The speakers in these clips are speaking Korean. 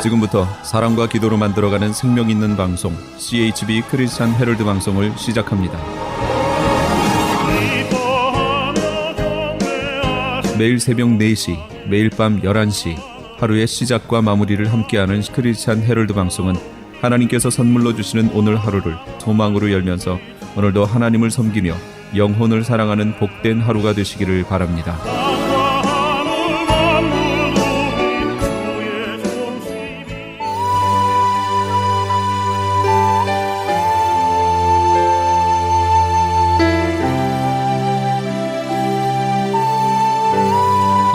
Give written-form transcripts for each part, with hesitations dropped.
지금부터 사랑과 기도로 만들어가는 생명 있는 방송 CHB 크리스찬 헤럴드 방송을 시작합니다. 매일 새벽 4시, 매일 밤 11시 하루의 시작과 마무리를 함께하는 크리스찬 헤럴드 방송은 하나님께서 선물로 주시는 오늘 하루를 소망으로 열면서 오늘도 하나님을 섬기며 영혼을 사랑하는 복된 하루가 되시기를 바랍니다.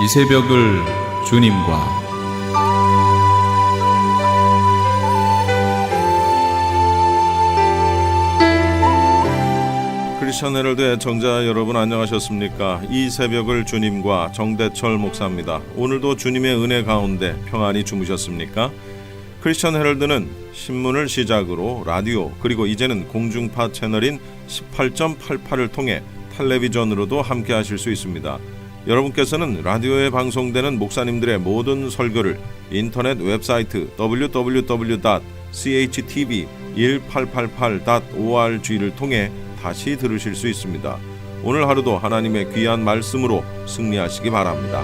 이 새벽을 주님과 크리스천 헤럴드의 청자 여러분 안녕하셨습니까? 이 새벽을 주님과 정대철 목사입니다. 오늘도 주님의 은혜 가운데 평안히 주무셨습니까? 크리스천 헤럴드는 신문을 시작으로 라디오 그리고 이제는 공중파 채널인 18.88을 통해 텔레비전으로도 함께 하실 수 있습니다. 여러분께서는 라디오에 방송되는 목사님들의 모든 설교를 인터넷 웹사이트 www.chtv1888.org를 통해 다시 들으실 수 있습니다. 오늘 하루도 하나님의 귀한 말씀으로 승리하시기 바랍니다.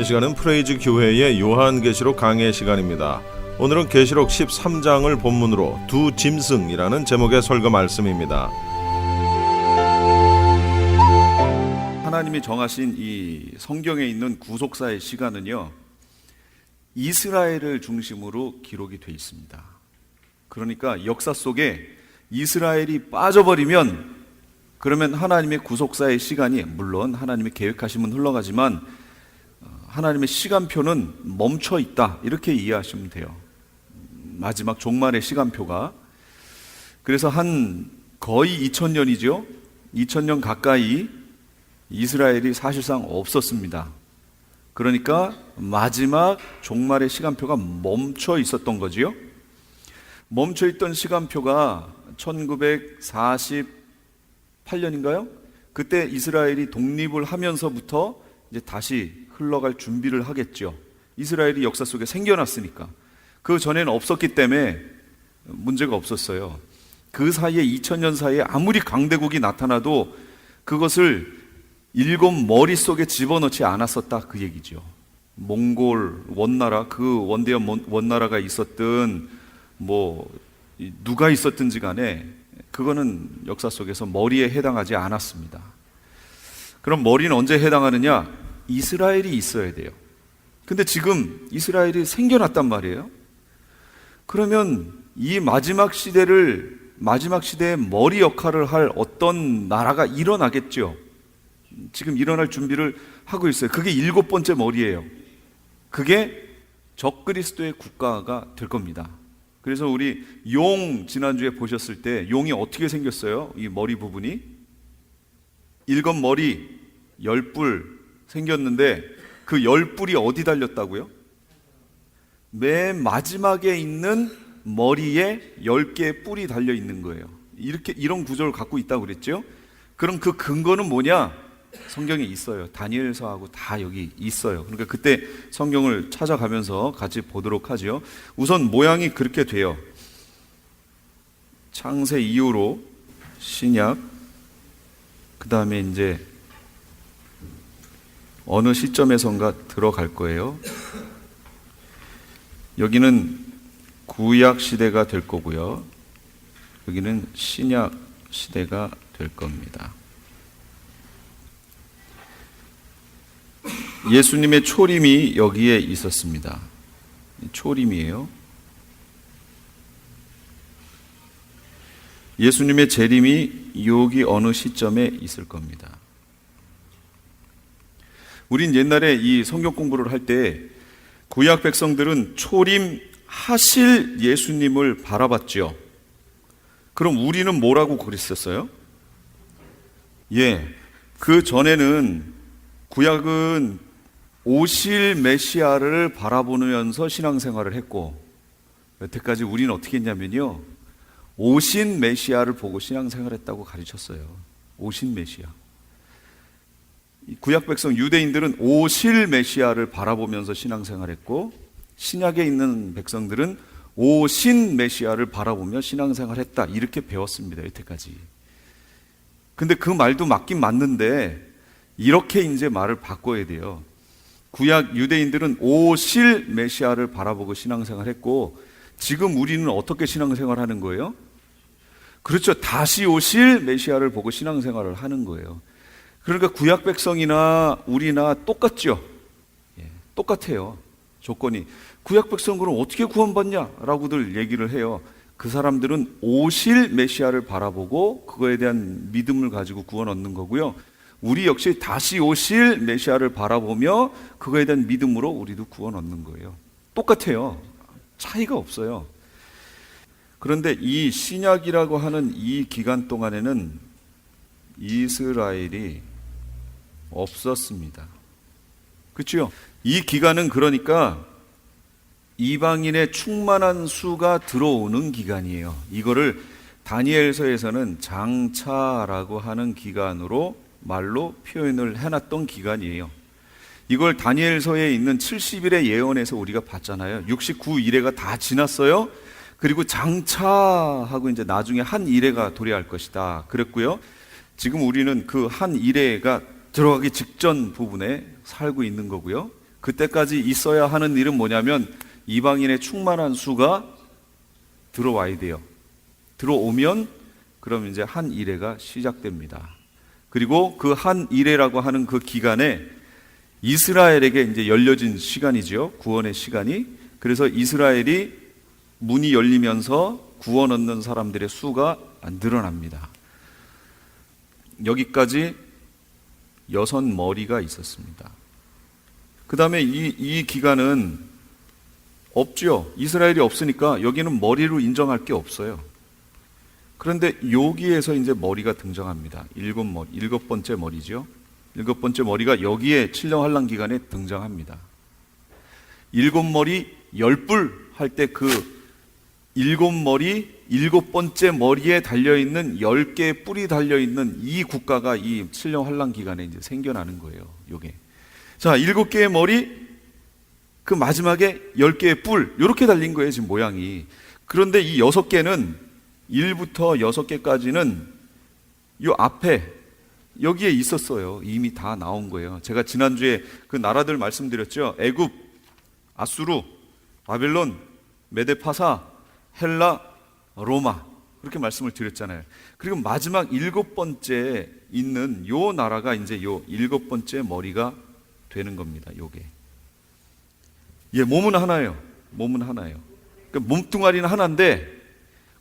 이 시간은 프레이즈 교회의 요한계시록 강해 시간입니다. 오늘은 계시록 13장을 본문으로 두 짐승이라는 제목의 설교 말씀입니다. 하나님이 정하신 이 성경에 있는 구속사의 시간은요, 이스라엘을 중심으로 기록이 되어 있습니다. 그러니까 역사 속에 이스라엘이 빠져버리면 그러면 하나님의 구속사의 시간이 물론 하나님의 계획하심은 흘러가지만 하나님의 시간표는 멈춰 있다, 이렇게 이해하시면 돼요. 마지막 종말의 시간표가. 그래서 한 거의 2000년이죠. 2000년 가까이 이스라엘이 사실상 없었습니다. 그러니까 마지막 종말의 시간표가 멈춰 있었던 거지요. 멈춰 있던 시간표가 1948년인가요? 그때 이스라엘이 독립을 하면서부터 이제 다시 흘러갈 준비를 하겠죠. 이스라엘이 역사 속에 생겨났으니까. 그 전에는 없었기 때문에 문제가 없었어요. 그 사이에 2000년 사이에 아무리 강대국이 나타나도 그것을 일곱 머리 속에 집어넣지 않았었다, 그 얘기죠. 몽골 원나라, 그 원대한 원나라가 있었든 누가 있었든지 간에 그거는 역사 속에서 머리에 해당하지 않았습니다. 그럼 머리는 언제 해당하느냐? 이스라엘이 있어야 돼요. 근데 지금 이스라엘이 생겨났단 말이에요. 그러면 이 마지막 시대의 머리 역할을 할 어떤 나라가 일어나겠죠. 지금 일어날 준비를 하고 있어요. 그게 7번째 머리예요. 그게 적그리스도의 국가가 될 겁니다. 그래서 우리 용 지난주에 보셨을 때 용이 어떻게 생겼어요? 이 머리 부분이 7머리 10뿔 생겼는데 그 10뿔이 어디 달렸다고요? 맨 마지막에 있는 머리에 10개의 뿔이 달려 있는 거예요. 이런 구조를 갖고 있다고 그랬죠? 그럼 그 근거는 뭐냐? 성경에 있어요. 다니엘서하고 다 여기 있어요. 그러니까 그때 성경을 찾아가면서 같이 보도록 하죠. 우선 모양이 그렇게 돼요. 창세 이후로 신약, 그 다음에 이제 어느 시점에선가 들어갈 거예요. 여기는 구약 시대가 될 거고요. 여기는 신약 시대가 될 겁니다. 예수님의 초림이 여기에 있었습니다. 초림이에요. 예수님의 재림이 여기 어느 시점에 있을 겁니다. 우린 옛날에 이 성경 공부를 할 때 구약 백성들은 초림하실 예수님을 바라봤죠. 그럼 우리는 뭐라고 그랬었어요? 그 전에는 구약은 오실 메시아를 바라보면서 신앙생활을 했고, 여태까지 우리는 어떻게 했냐면요, 오신 메시아를 보고 신앙생활했다고 가르쳤어요. 오신 메시아. 구약 백성 유대인들은 오실 메시아를 바라보면서 신앙생활했고, 신약에 있는 백성들은 오신 메시아를 바라보며 신앙생활했다, 이렇게 배웠습니다, 여태까지. 근데 그 말도 맞긴 맞는데 이렇게 이제 말을 바꿔야 돼요. 구약 유대인들은 오실 메시아를 바라보고 신앙생활했고, 지금 우리는 어떻게 신앙생활하는 거예요? 그렇죠, 다시 오실 메시아를 보고 신앙생활을 하는 거예요. 그러니까 구약 백성이나 우리나 똑같죠. 똑같아요, 조건이. 구약 백성은 어떻게 구원받냐라고들 얘기를 해요. 그 사람들은 오실 메시아를 바라보고 그거에 대한 믿음을 가지고 구원 얻는 거고요. 우리 역시 다시 오실 메시아를 바라보며 그거에 대한 믿음으로 우리도 구원 얻는 거예요. 똑같아요. 차이가 없어요. 그런데 이 신약이라고 하는 이 기간 동안에는 이스라엘이 없었습니다. 그렇죠? 이 기간은 그러니까 이방인의 충만한 수가 들어오는 기간이에요. 이거를 다니엘서에서는 장차라고 하는 기간으로 말로 표현을 해놨던 기간이에요. 이걸 다니엘서에 있는 70일의 예언에서 우리가 봤잖아요. 69일회가 다 지났어요. 그리고 장차하고 이제 나중에 한 일회가 도래할 것이다 그랬고요. 지금 우리는 그 한 일회가 들어가기 직전 부분에 살고 있는 거고요. 그때까지 있어야 하는 일은 뭐냐면 이방인의 충만한 수가 들어와야 돼요. 들어오면 그럼 이제 한 일회가 시작됩니다. 그리고 그 한 일회라고 하는 그 기간에 이스라엘에게 이제 열려진 시간이죠. 구원의 시간이. 그래서 이스라엘이 문이 열리면서 구원 얻는 사람들의 수가 늘어납니다. 여기까지 6머리가 있었습니다. 그 다음에 이 기간은 없죠. 이스라엘이 없으니까 여기는 머리로 인정할 게 없어요. 그런데 여기에서 이제 머리가 등장합니다. 7머리, 7번째 머리죠. 7번째 머리가 여기에 칠령 환란 기간에 등장합니다. 7머리 10뿔 할 때 그 7머리 7번째 머리에 달려있는 10개의 뿔이 달려있는 이 국가가 이 칠령 환란 기간에 이제 생겨나는 거예요. 요게. 자, 7개의 머리, 그 마지막에 10개의 뿔, 이렇게 달린 거예요, 지금 모양이. 그런데 이 6개는 1부터 6개까지는 요 앞에 여기에 있었어요. 이미 다 나온 거예요. 제가 지난주에 그 나라들 말씀드렸죠. 애굽, 아수르, 바벨론, 메데파사, 헬라, 로마, 그렇게 말씀을 드렸잖아요. 그리고 마지막 7번째 있는 요 나라가 이제 요 7번째 머리가 되는 겁니다. 요게. 예, 몸은 하나예요. 몸은 하나예요. 그러니까 몸뚱아리는 하나인데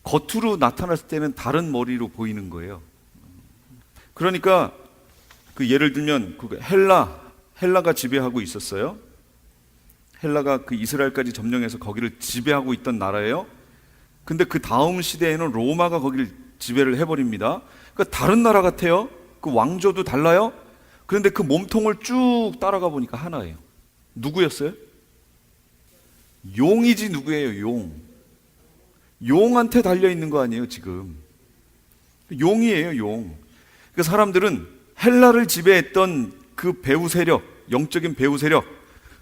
겉으로 나타났을 때는 다른 머리로 보이는 거예요. 그러니까 그 예를 들면 그 헬라가 지배하고 있었어요. 헬라가 그 이스라엘까지 점령해서 거기를 지배하고 있던 나라예요. 근데 그 다음 시대에는 로마가 거기를 지배를 해버립니다. 그러니까 다른 나라 같아요. 그 왕조도 달라요. 그런데 그 몸통을 쭉 따라가 보니까 하나예요. 누구였어요? 용이지 누구예요? 용. 용한테 달려있는 거 아니에요 지금. 용이에요, 용. 그러니까 사람들은 헬라를 지배했던 그 배후 세력, 영적인 배후 세력,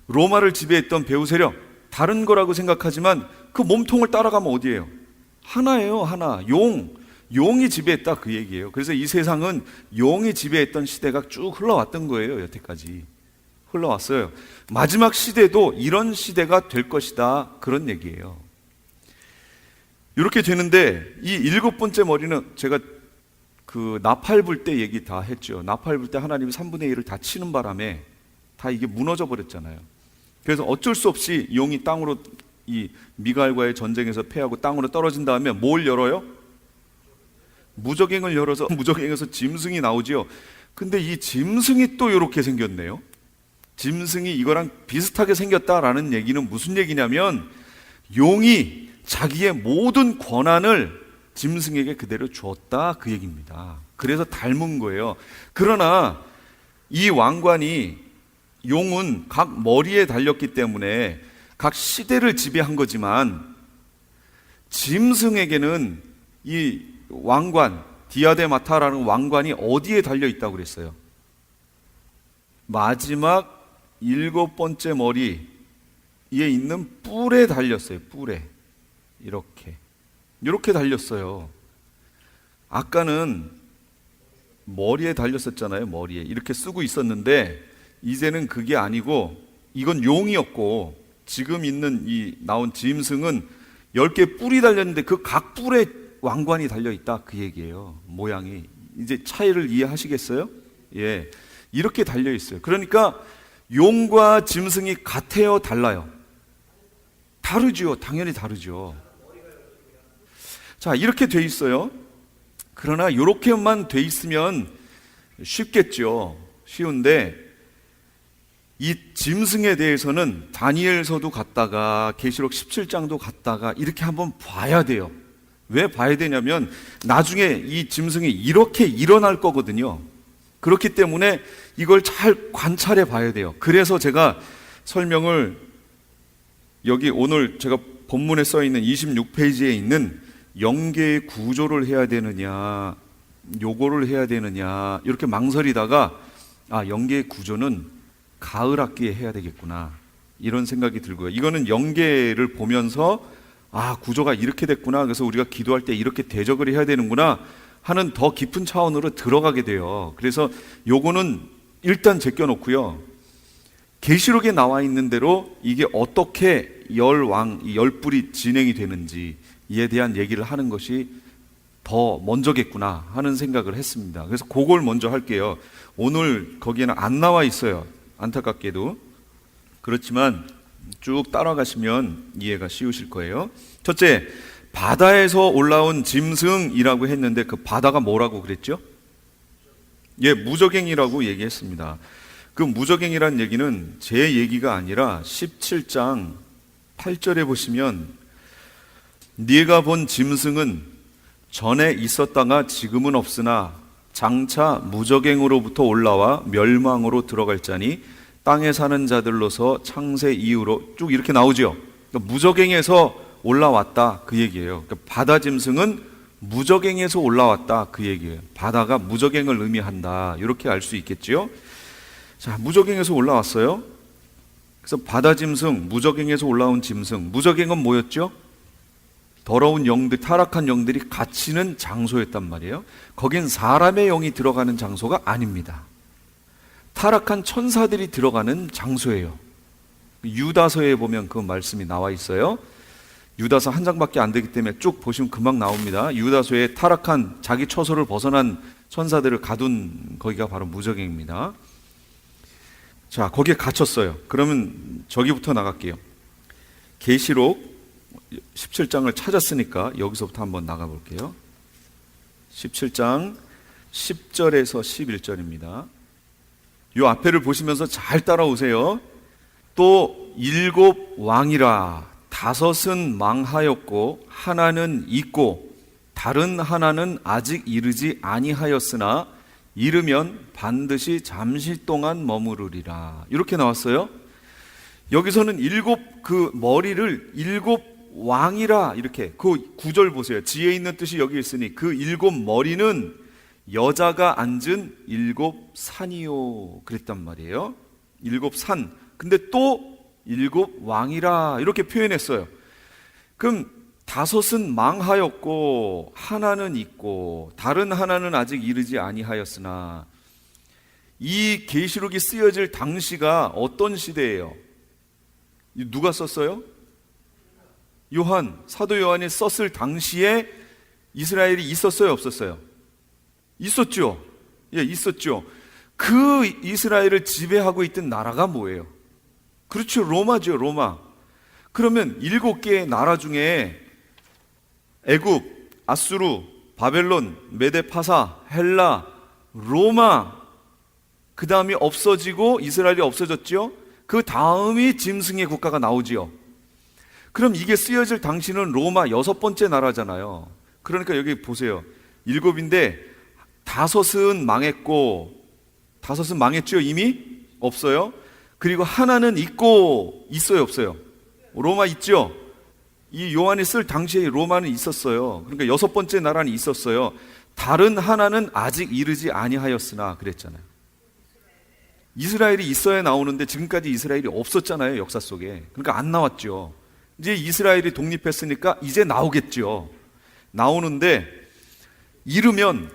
로마를 지배했던 배후 세력, 다른 거라고 생각하지만 그 몸통을 따라가면 어디예요? 하나예요, 하나. 용이 지배했다, 그 얘기예요. 그래서 이 세상은 용이 지배했던 시대가 쭉 흘러왔던 거예요. 여태까지 흘러왔어요. 마지막 시대도 이런 시대가 될 것이다, 그런 얘기예요. 이렇게 되는데 이 7번째 머리는 제가 그 나팔 불 때 얘기 다 했죠. 나팔 불 때 하나님이 3분의 1을 다 치는 바람에 다 이게 무너져 버렸잖아요. 그래서 어쩔 수 없이 용이 땅으로, 이 미갈과의 전쟁에서 패하고 땅으로 떨어진 다음에 뭘 열어요? 무적행을 열어서 무적행에서 짐승이 나오지요. 근데 이 짐승이 또 이렇게 생겼네요. 짐승이 이거랑 비슷하게 생겼다라는 얘기는 무슨 얘기냐면 용이 자기의 모든 권한을 짐승에게 그대로 주었다, 그 얘기입니다. 그래서 닮은 거예요. 그러나 이 왕관이, 용은 각 머리에 달렸기 때문에 각 시대를 지배한 거지만 짐승에게는 이 왕관, 디아데마타라는 왕관이 어디에 달려 있다고 그랬어요? 마지막 7번째 머리에 있는 뿔에 달렸어요. 뿔에. 이렇게 달렸어요. 아까는 머리에 달렸었잖아요. 머리에 이렇게 쓰고 있었는데 이제는 그게 아니고 이건 용이었고 지금 있는 이 나온 짐승은 10개 뿔이 달렸는데 그 각 뿔에 왕관이 달려있다 그 얘기예요. 모양이. 이제 차이를 이해하시겠어요? 예, 이렇게 달려있어요. 그러니까 용과 짐승이 같아요? 달라요? 다르죠. 당연히 다르죠. 자, 이렇게 돼 있어요. 그러나 이렇게만 돼 있으면 쉽겠죠. 쉬운데 이 짐승에 대해서는 다니엘서도 갔다가 계시록 17장도 갔다가 이렇게 한번 봐야 돼요. 왜 봐야 되냐면 나중에 이 짐승이 이렇게 일어날 거거든요. 그렇기 때문에 이걸 잘 관찰해 봐야 돼요. 그래서 제가 설명을 여기 오늘 제가 본문에 써 있는 26페이지에 있는 영계의 구조를 해야 되느냐 요거를 해야 되느냐 이렇게 망설이다가 영계의 구조는 가을 학기에 해야 되겠구나 이런 생각이 들고요. 이거는 영계를 보면서 구조가 이렇게 됐구나. 그래서 우리가 기도할 때 이렇게 대적을 해야 되는구나 하는 더 깊은 차원으로 들어가게 돼요. 그래서 요거는 일단 제껴놓고요. 계시록에 나와 있는 대로 이게 어떻게 열뿔이 진행이 되는지 이에 대한 얘기를 하는 것이 더 먼저겠구나 하는 생각을 했습니다. 그래서 그걸 먼저 할게요. 오늘 거기에는 안 나와 있어요. 안타깝게도. 그렇지만 쭉 따라가시면 이해가 쉬우실 거예요. 첫째, 바다에서 올라온 짐승이라고 했는데 그 바다가 뭐라고 그랬죠? 예, 무저갱이라고 얘기했습니다. 그 무저갱이라는 얘기는 제 얘기가 아니라 17장 8절에 보시면 네가 본 짐승은 전에 있었다가 지금은 없으나 장차 무저갱으로부터 올라와 멸망으로 들어갈 자니 땅에 사는 자들로서 창세 이후로 쭉 이렇게 나오죠. 그러니까 무저갱에서 올라왔다 그 얘기예요. 그러니까 바다 짐승은 무저갱에서 올라왔다 그 얘기예요. 바다가 무저갱을 의미한다 이렇게 알 수 있겠죠. 자, 무저갱에서 올라왔어요. 그래서 바다 짐승, 무저갱에서 올라온 짐승. 무저갱은 뭐였죠? 더러운 영들, 타락한 영들이 갇히는 장소였단 말이에요. 거긴 사람의 영이 들어가는 장소가 아닙니다. 타락한 천사들이 들어가는 장소예요. 유다서에 보면 그 말씀이 나와 있어요. 유다서 한 장밖에 안 되기 때문에 쭉 보시면 금방 나옵니다. 유다서에 타락한 자기 처소를 벗어난 천사들을 가둔 거기가 바로 무저갱입니다. 자, 거기에 갇혔어요. 그러면 저기부터 나갈게요. 계시록 17장을 찾았으니까 여기서부터 한번 나가볼게요. 17장 10절에서 11절입니다. 이 앞에를 보시면서 잘 따라오세요. 또 7 왕이라 5은 망하였고 하나는 있고 다른 하나는 아직 이르지 아니하였으나 이르면 반드시 잠시 동안 머무르리라. 이렇게 나왔어요. 여기서는 7 그 머리를 7 왕이라 이렇게 그 9절 보세요. 지혜 있는 뜻이 여기 있으니 그 7 머리는 여자가 앉은 7 산이요 그랬단 말이에요. 7 산. 근데 또 7 왕이라 이렇게 표현했어요. 그럼 5은 망하였고 하나는 있고 다른 하나는 아직 이르지 아니하였으나 이 계시록이 쓰여질 당시가 어떤 시대예요? 누가 썼어요? 요한, 사도 요한이 썼을 당시에 이스라엘이 있었어요, 없었어요? 있었죠. 예, 있었죠. 그 이스라엘을 지배하고 있던 나라가 뭐예요? 그렇죠, 로마죠, 로마. 그러면 7개의 나라 중에 애굽, 아수르, 바벨론, 메데파사, 헬라, 로마, 그 다음이 없어지고 이스라엘이 없어졌죠. 그 다음이 짐승의 국가가 나오지요. 그럼 이게 쓰여질 당시는 로마 6번째 나라잖아요. 그러니까 여기 보세요. 7인데 5은 망했고 5은 망했죠. 이미 없어요. 그리고 하나는 있고 있어요, 없어요? 로마 있죠. 이 요한이 쓸 당시에 로마는 있었어요. 그러니까 6번째 나라는 있었어요. 다른 하나는 아직 이르지 아니하였으나 그랬잖아요. 이스라엘이 있어야 나오는데 지금까지 이스라엘이 없었잖아요, 역사 속에. 그러니까 안 나왔죠. 이제 이스라엘이 독립했으니까 이제 나오겠죠. 나오는데 이르면,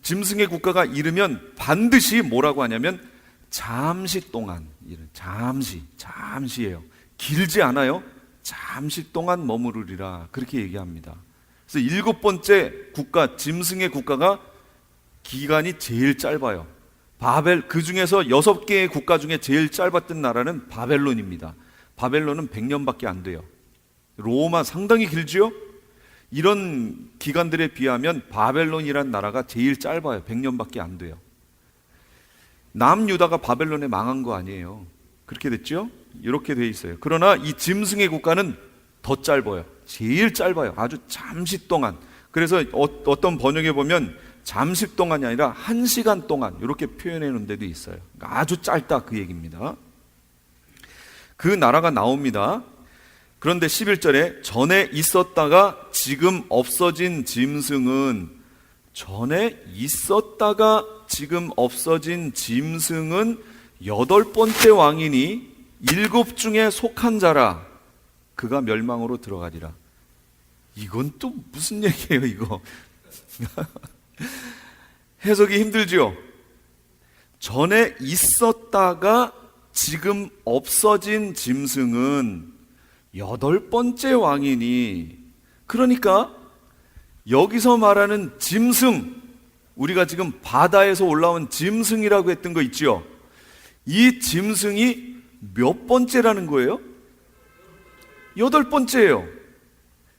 짐승의 국가가 이르면 반드시 뭐라고 하냐면 잠시 동안, 잠시예요. 길지 않아요. 잠시 동안 머무르리라, 그렇게 얘기합니다. 그래서 7번째 국가, 짐승의 국가가 기간이 제일 짧아요. 그 중에서 6개의 국가 중에 제일 짧았던 나라는 바벨론입니다. 바벨론은 100년밖에 안 돼요. 로마 상당히 길지요? 이런 기간들에 비하면 바벨론이란 나라가 제일 짧아요. 100년밖에 안 돼요. 남유다가 바벨론에 망한 거 아니에요. 그렇게 됐죠? 이렇게 돼 있어요. 그러나 이 짐승의 국가는 더 짧아요. 제일 짧아요. 아주 잠시 동안. 그래서 어떤 번역에 보면 잠시 동안이 아니라 1시간 동안 이렇게 표현해 놓은 데도 있어요. 그러니까 아주 짧다, 그 얘기입니다. 그 나라가 나옵니다. 그런데 11절에 전에 있었다가 지금 없어진 짐승은, 전에 있었다가 지금 없어진 짐승은 8번째 왕이니 7 중에 속한 자라, 그가 멸망으로 들어가리라. 이건 또 무슨 얘기예요, 이거? 해석이 힘들죠? 전에 있었다가 지금 없어진 짐승은 8번째 왕이니, 그러니까 여기서 말하는 짐승, 우리가 지금 바다에서 올라온 짐승이라고 했던 거 있죠? 이 짐승이 몇 번째라는 거예요? 8번째예요.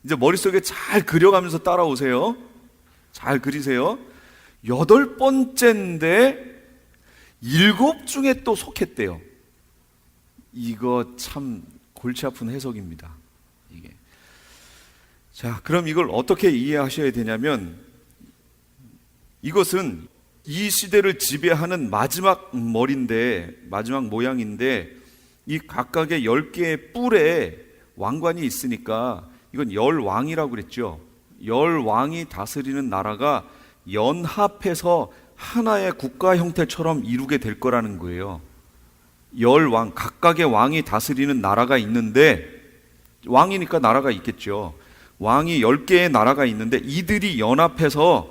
이제 머릿속에 잘 그려가면서 따라오세요. 잘 그리세요. 8번째인데 7 중에 또 속했대요. 이거 참 골치 아픈 해석입니다, 이게. 자, 그럼 이걸 어떻게 이해하셔야 되냐면, 이것은 이 시대를 지배하는 마지막 마지막 모양인데, 이 각각의 10개의 뿔에 왕관이 있으니까 이건 10왕이라고 그랬죠. 10왕이 다스리는 나라가 연합해서 하나의 국가 형태처럼 이루게 될 거라는 거예요. 10왕, 각각의 왕이 다스리는 나라가 있는데, 왕이니까 나라가 있겠죠. 왕이 10개의 나라가 있는데 이들이 연합해서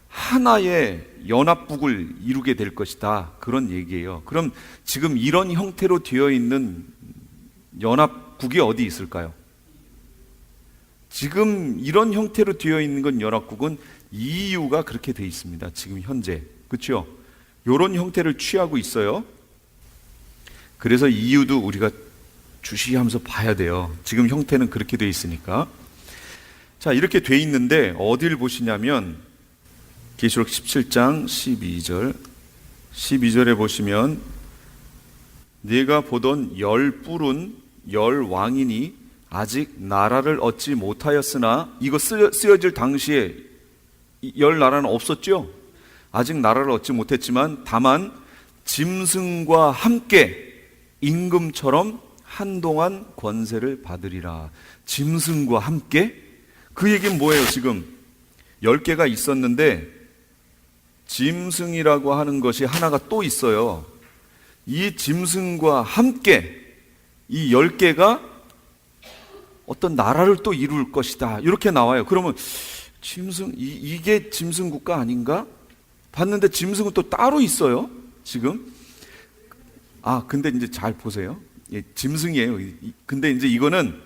하나의 연합국을 이루게 될 것이다, 그런 얘기예요. 그럼 지금 이런 형태로 되어 있는 연합국이 어디 있을까요? 지금 이런 형태로 되어 있는 건 연합국은 EU가 그렇게 되어 있습니다, 지금 현재. 그렇죠? 이런 형태를 취하고 있어요. 그래서 EU도 우리가 주시하면서 봐야 돼요. 지금 형태는 그렇게 되어 있으니까. 자, 이렇게 되어 있는데 어디를 보시냐면 계시록 17장 12절에 보시면, 네가 보던 10뿔은 10왕이니 아직 나라를 얻지 못하였으나, 이거 쓰여질 당시에 10나라는 없었죠? 아직 나라를 얻지 못했지만 다만 짐승과 함께 임금처럼 한동안 권세를 받으리라. 짐승과 함께? 그 얘기는 뭐예요? 지금 10개가 있었는데 짐승이라고 하는 것이 하나가 또 있어요. 이 짐승과 함께 이 10개가 어떤 나라를 또 이룰 것이다, 이렇게 나와요. 그러면 짐승, 이게 짐승 국가 아닌가? 봤는데 짐승은 또 따로 있어요, 지금. 근데 이제 잘 보세요. 예, 짐승이에요. 근데 이제 이거는,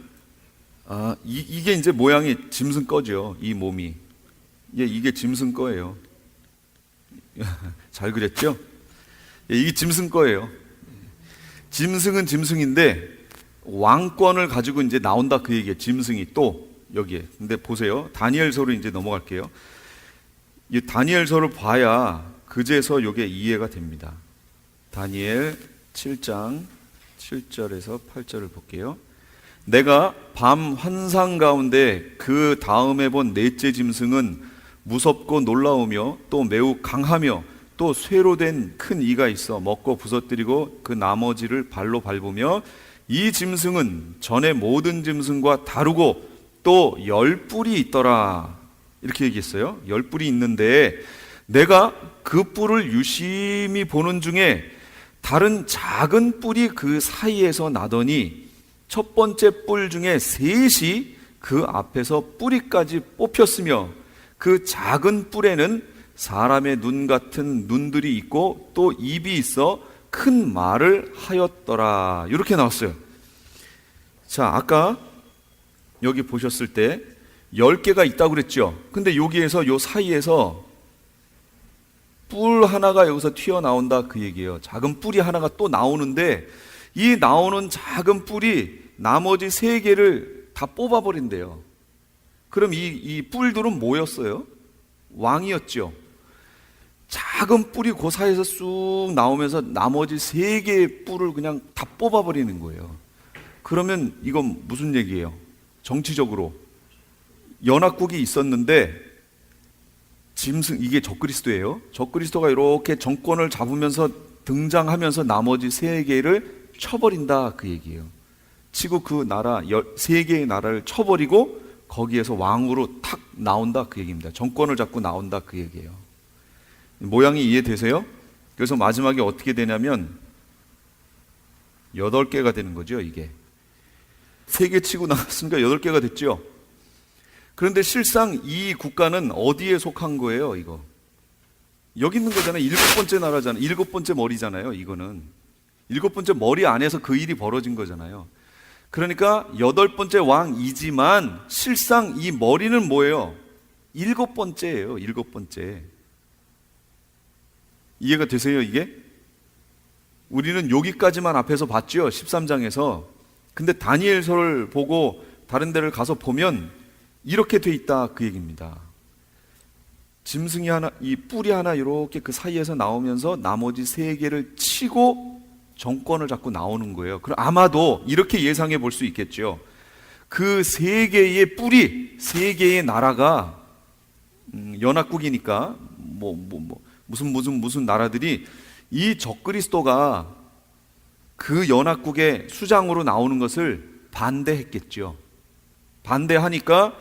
이게 이제 모양이 짐승 거죠, 이 몸이. 예, 이게 짐승 거예요. 잘 그렸죠? 예, 이게 짐승 거예요. 짐승은 짐승인데 왕권을 가지고 이제 나온다, 그 얘기예요. 짐승이 또 여기에. 근데 보세요. 다니엘서로 이제 넘어갈게요. 이 다니엘서를 봐야 그제서 이게 이해가 됩니다. 다니엘 7장 7절에서 8절을 볼게요. 내가 밤 환상 가운데 그 다음에 본 넷째 짐승은 무섭고 놀라우며 또 매우 강하며 또 쇠로 된 큰 이가 있어 먹고 부서뜨리고 그 나머지를 발로 밟으며, 이 짐승은 전에 모든 짐승과 다르고 또 10뿔이 있더라, 이렇게 얘기했어요. 10뿔이 있는데 내가 그 뿔을 유심히 보는 중에 다른 작은 뿔이 그 사이에서 나더니 첫 번째 뿔 중에 셋이 그 앞에서 뿌리까지 뽑혔으며 그 작은 뿔에는 사람의 눈 같은 눈들이 있고 또 입이 있어 큰 말을 하였더라. 이렇게 나왔어요. 자, 아까 여기 보셨을 때 10개가 있다고 그랬죠. 근데 여기에서 요 사이에서 뿔 하나가 여기서 튀어나온다 그 얘기예요. 작은 뿔이 하나가 또 나오는데 이 나오는 작은 뿔이 나머지 3개를 다 뽑아버린대요. 그럼 이 뿔들은 뭐였어요? 왕이었죠. 작은 뿔이 그 사이에서 쑥 나오면서 나머지 3개의 뿔을 그냥 다 뽑아버리는 거예요. 그러면 이건 무슨 얘기예요? 정치적으로 연합국이 있었는데 짐승, 이게 적그리스도예요. 적그리스도가 이렇게 정권을 잡으면서 등장하면서 나머지 3개를 쳐버린다 그 얘기예요. 치고 그 나라 3개의 나라를 쳐버리고 거기에서 왕으로 탁 나온다 그 얘기입니다. 정권을 잡고 나온다 그 얘기예요. 모양이 이해되세요? 그래서 마지막에 어떻게 되냐면 8개가 되는 거죠. 이게 3개 치고 나왔으니까 8개가 됐죠. 그런데 실상 이 국가는 어디에 속한 거예요? 이거 여기 있는 거잖아요. 7번째 나라잖아요. 7번째 머리잖아요. 이거는 7번째 머리 안에서 그 일이 벌어진 거잖아요. 그러니까 8번째 왕이지만 실상 이 머리는 뭐예요? 7번째예요. 7번째. 이해가 되세요? 이게? 우리는 여기까지만 앞에서 봤죠. 13장에서. 근데 다니엘서를 보고 다른 데를 가서 보면 이렇게 돼 있다 그 얘기입니다. 짐승이 하나, 이 뿔이 하나 이렇게 그 사이에서 나오면서 나머지 3개를 치고 정권을 잡고 나오는 거예요. 그럼 아마도 이렇게 예상해 볼 수 있겠죠. 그 3개의 뿔이 3개의 나라가 연합국이니까 무슨 나라들이 이 적그리스도가 그 연합국의 수장으로 나오는 것을 반대했겠죠. 반대하니까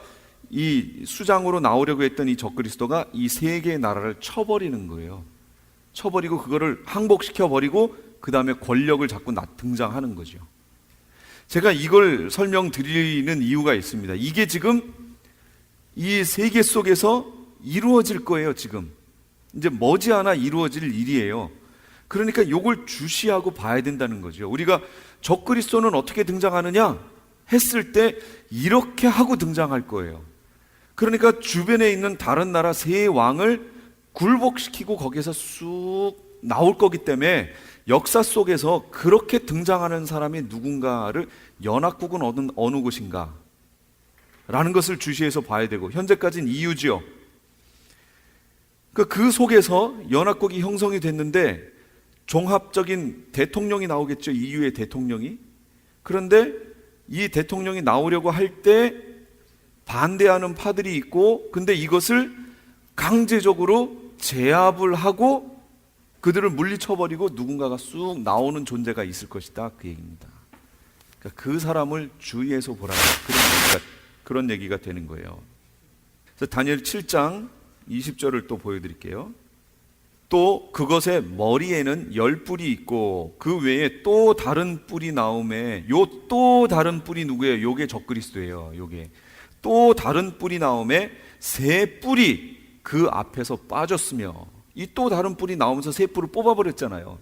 이 수장으로 나오려고 했던 이 적그리스도가 이 3개의 나라를 쳐버리는 거예요. 쳐버리고 그거를 항복시켜버리고 그 다음에 권력을 잡고 등장하는 거죠. 제가 이걸 설명드리는 이유가 있습니다. 이게 지금 이 세계 속에서 이루어질 거예요. 지금 이제 머지않아 이루어질 일이에요. 그러니까 이걸 주시하고 봐야 된다는 거죠. 우리가 적그리스도는 어떻게 등장하느냐 했을 때 이렇게 하고 등장할 거예요. 그러니까 주변에 있는 다른 나라 3왕을 굴복시키고 거기에서 쑥 나올 거기 때문에 역사 속에서 그렇게 등장하는 사람이 누군가를 연합국은 어느 곳인가 라는 것을 주시해서 봐야 되고, 현재까지는 EU지요. 그 속에서 연합국이 형성이 됐는데 종합적인 대통령이 나오겠죠. EU의 대통령이. 그런데 이 대통령이 나오려고 할 때 반대하는 파들이 있고, 근데 이것을 강제적으로 제압을 하고 그들을 물리쳐버리고 누군가가 쑥 나오는 존재가 있을 것이다 그 얘기입니다. 그러니까 그 사람을 주의해서 보라, 그런 얘기가 되는 거예요. 그래서 다니엘 7장 20절을 또 보여드릴게요. 또 그것의 머리에는 10뿔이 있고 그 외에 또 다른 뿔이 나오매, 요 또 다른 뿔이 누구예요? 요게 적그리스도예요. 요게 또 다른 뿔이 나오매 3뿔이 그 앞에서 빠졌으며, 이 또 다른 뿔이 나오면서 3뿔을 뽑아버렸잖아요.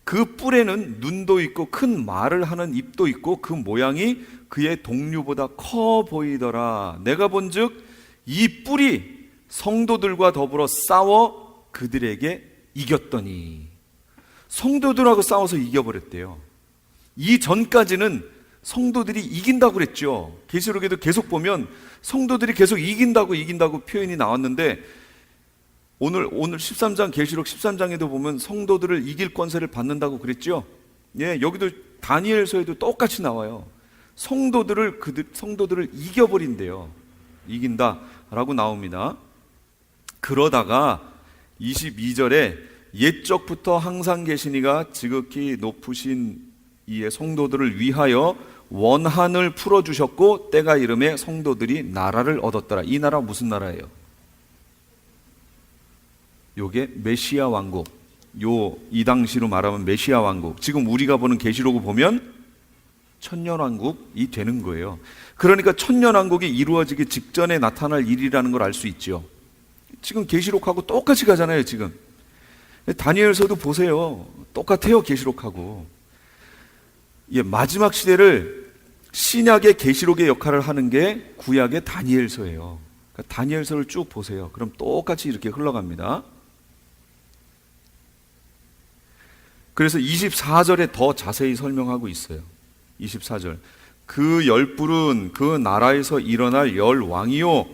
그 뿔에는 눈도 있고 큰 말을 하는 입도 있고 그 모양이 그의 동류보다 커 보이더라. 내가 본즉 이 뿔이 성도들과 더불어 싸워 그들에게 이겼더니, 성도들하고 싸워서 이겨버렸대요. 이 전까지는 성도들이 이긴다고 그랬죠. 계시록에도 계속 보면 성도들이 계속 이긴다고 표현이 나왔는데, 오늘 13장 계시록 13장에도 보면 성도들을 이길 권세를 받는다고 그랬죠. 예, 여기도 다니엘서에도 똑같이 나와요. 성도들을 이겨버린대요. 이긴다라고 나옵니다. 그러다가 22절에 옛적부터 항상 계시니가 지극히 높으신 이의 성도들을 위하여 원한을 풀어주셨고 때가 이름에 성도들이 나라를 얻었더라. 이 나라 무슨 나라예요? 요게 메시아 왕국, 이 당시로 말하면 메시아 왕국, 지금 우리가 보는 계시록을 보면 천년왕국이 되는 거예요. 그러니까 천년왕국이 이루어지기 직전에 나타날 일이라는 걸 알 수 있죠. 지금 계시록하고 똑같이 가잖아요. 지금 다니엘서도 보세요. 똑같아요. 계시록하고. 마지막 시대를 신약의 계시록의 역할을 하는 게 구약의 다니엘서예요. 그러니까 다니엘서를 쭉 보세요. 그럼 똑같이 이렇게 흘러갑니다. 그래서 24절에 더 자세히 설명하고 있어요. 24절. 그 열불은 그 나라에서 일어날 열 왕이요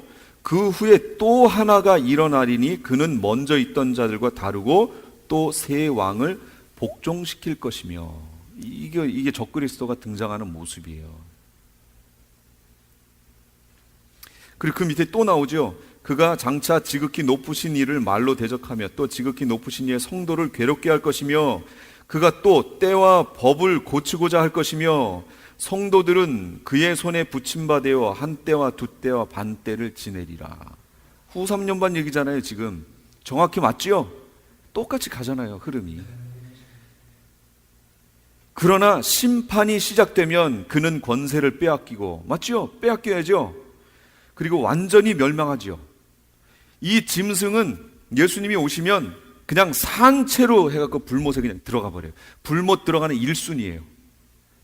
그 후에 또 하나가 일어나리니 그는 먼저 있던 자들과 다르고 또 새 왕을 복종시킬 것이며. 이게 적그리스도가 등장하는 모습이에요. 그리고 그 밑에 또 나오죠. 그가 장차 지극히 높으신 이를 말로 대적하며 또 지극히 높으신 이의 성도를 괴롭게 할 것이며 그가 또 때와 법을 고치고자 할 것이며 성도들은 그의 손에 붙임바되어 한 때와 두 때와 반 때를 지내리라. 후 3년 반 얘기잖아요. 지금 정확히 맞지요? 똑같이 가잖아요. 흐름이. 그러나 심판이 시작되면 그는 권세를 빼앗기고, 맞지요? 빼앗겨야죠. 그리고 완전히 멸망하지요. 이 짐승은 예수님이 오시면 그냥 산채로 해갖고 불못에 그냥 들어가 버려요. 불못 들어가는 1순위예요.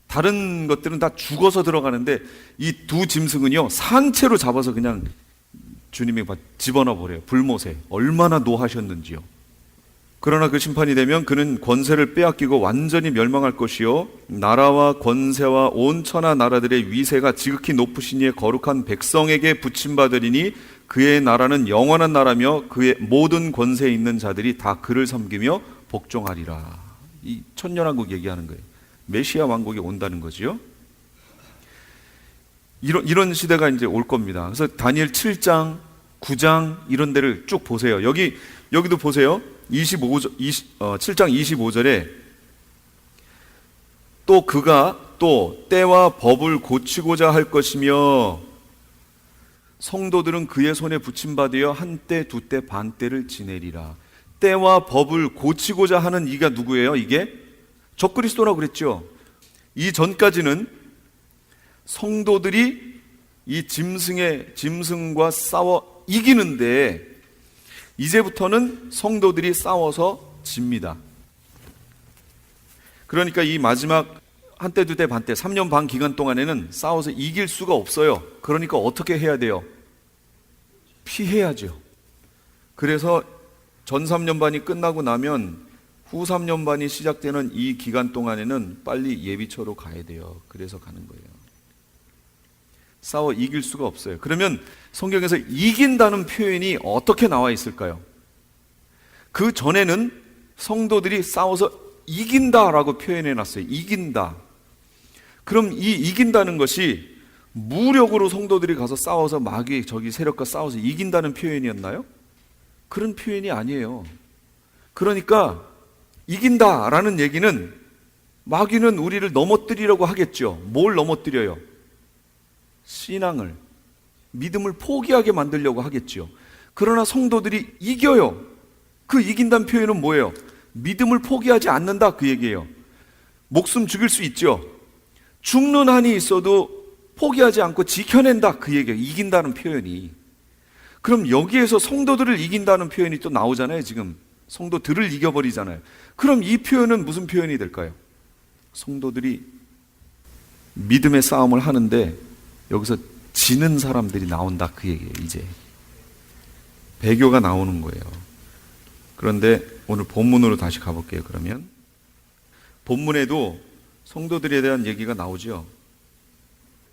다른 것들은 다 죽어서 들어가는데 이 두 짐승은요 산채로 잡아서 그냥 주님이 집어넣어 버려요. 불못에. 얼마나 노하셨는지요. 그러나 그 심판이 되면 그는 권세를 빼앗기고 완전히 멸망할 것이요 나라와 권세와 온 천하 나라들의 위세가 지극히 높으신 이의 거룩한 백성에게 붙임받으리니 그의 나라는 영원한 나라며 그의 모든 권세에 있는 자들이 다 그를 섬기며 복종하리라. 이 천년왕국 얘기하는 거예요. 메시아 왕국이 온다는 거지요. 이런 시대가 이제 올 겁니다. 그래서 다니엘 7장, 9장 이런 데를 쭉 보세요. 여기도 보세요. 7장 25절에 또 그가 또 때와 법을 고치고자 할 것이며 성도들은 그의 손에 붙임받으여 한 때, 두 때, 반 때를 지내리라. 때와 법을 고치고자 하는 이가 누구예요? 이게 적그리스도라고 그랬죠. 이 전까지는 성도들이 이 짐승과 싸워 이기는데 이제부터는 성도들이 싸워서 집니다. 그러니까 이 마지막 한때, 두때, 반때, 3년 반 기간 동안에는 싸워서 이길 수가 없어요. 그러니까 어떻게 해야 돼요? 피해야죠. 그래서 전 3년 반이 끝나고 나면 후 3년 반이 시작되는 이 기간 동안에는 빨리 예비처로 가야 돼요. 그래서 가는 거예요. 싸워 이길 수가 없어요. 그러면 성경에서 이긴다는 표현이 어떻게 나와 있을까요? 그 전에는 성도들이 싸워서 이긴다라고 표현해 놨어요. 이긴다. 그럼 이 이긴다는 것이 무력으로 성도들이 가서 싸워서 마귀 저기 세력과 싸워서 이긴다는 표현이었나요? 그런 표현이 아니에요. 그러니까 이긴다라는 얘기는 마귀는 우리를 넘어뜨리려고 하겠죠. 뭘 넘어뜨려요? 신앙을, 믿음을 포기하게 만들려고 하겠죠. 그러나 성도들이 이겨요. 그 이긴다는 표현은 뭐예요? 믿음을 포기하지 않는다 그 얘기예요. 목숨 죽일 수 있죠. 죽는 한이 있어도 포기하지 않고 지켜낸다 그 얘기예요. 이긴다는 표현이. 그럼 여기에서 성도들을 이긴다는 표현이 또 나오잖아요. 지금 성도들을 이겨버리잖아요. 그럼 이 표현은 무슨 표현이 될까요? 성도들이 믿음의 싸움을 하는데 여기서 지는 사람들이 나온다 그 얘기예요. 이제 배교가 나오는 거예요. 그런데 오늘 본문으로 다시 가볼게요. 그러면 본문에도 성도들에 대한 얘기가 나오죠.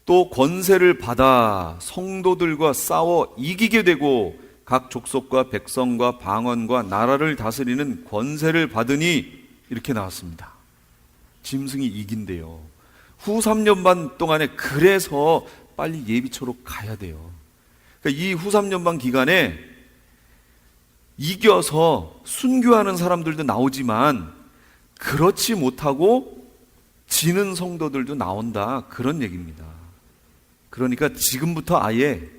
또 권세를 받아 성도들과 싸워 이기게 되고 각 족속과 백성과 방언과 나라를 다스리는 권세를 받으니 이렇게 나왔습니다. 짐승이 이긴대요. 후 3년 반 동안에 그래서 빨리 예비처로 가야 돼요. 그러니까 이 후 3년 반 기간에 이겨서 순교하는 사람들도 나오지만 그렇지 못하고 지는 성도들도 나온다 그런 얘기입니다. 그러니까 지금부터 아예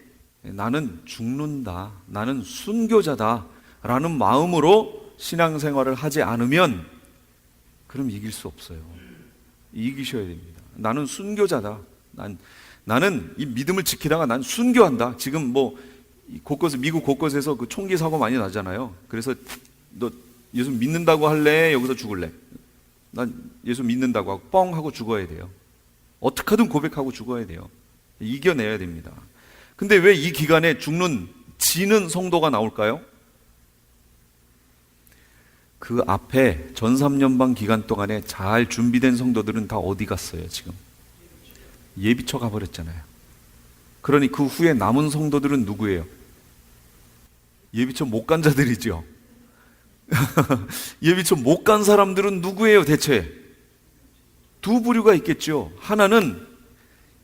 나는 죽는다, 나는 순교자다 라는 마음으로 신앙생활을 하지 않으면 그럼 이길 수 없어요. 이기셔야 됩니다. 나는 순교자다. 나는 이 믿음을 지키다가 난 순교한다. 지금 뭐 미국 곳곳에서 그 총기 사고 많이 나잖아요. 그래서 너 예수 믿는다고 할래? 여기서 죽을래? 난 예수 믿는다고 하고 뻥 하고 죽어야 돼요. 어떻게 하든 고백하고 죽어야 돼요. 이겨내야 됩니다. 근데 왜 이 기간에 지는 성도가 나올까요? 그 앞에 전 3년반 기간 동안에 잘 준비된 성도들은 다 어디 갔어요, 지금? 예비처 가버렸잖아요. 그러니 그 후에 남은 성도들은 누구예요? 예비처 못 간 자들이죠. 예비처 못 간 사람들은 누구예요, 대체? 두 부류가 있겠죠. 하나는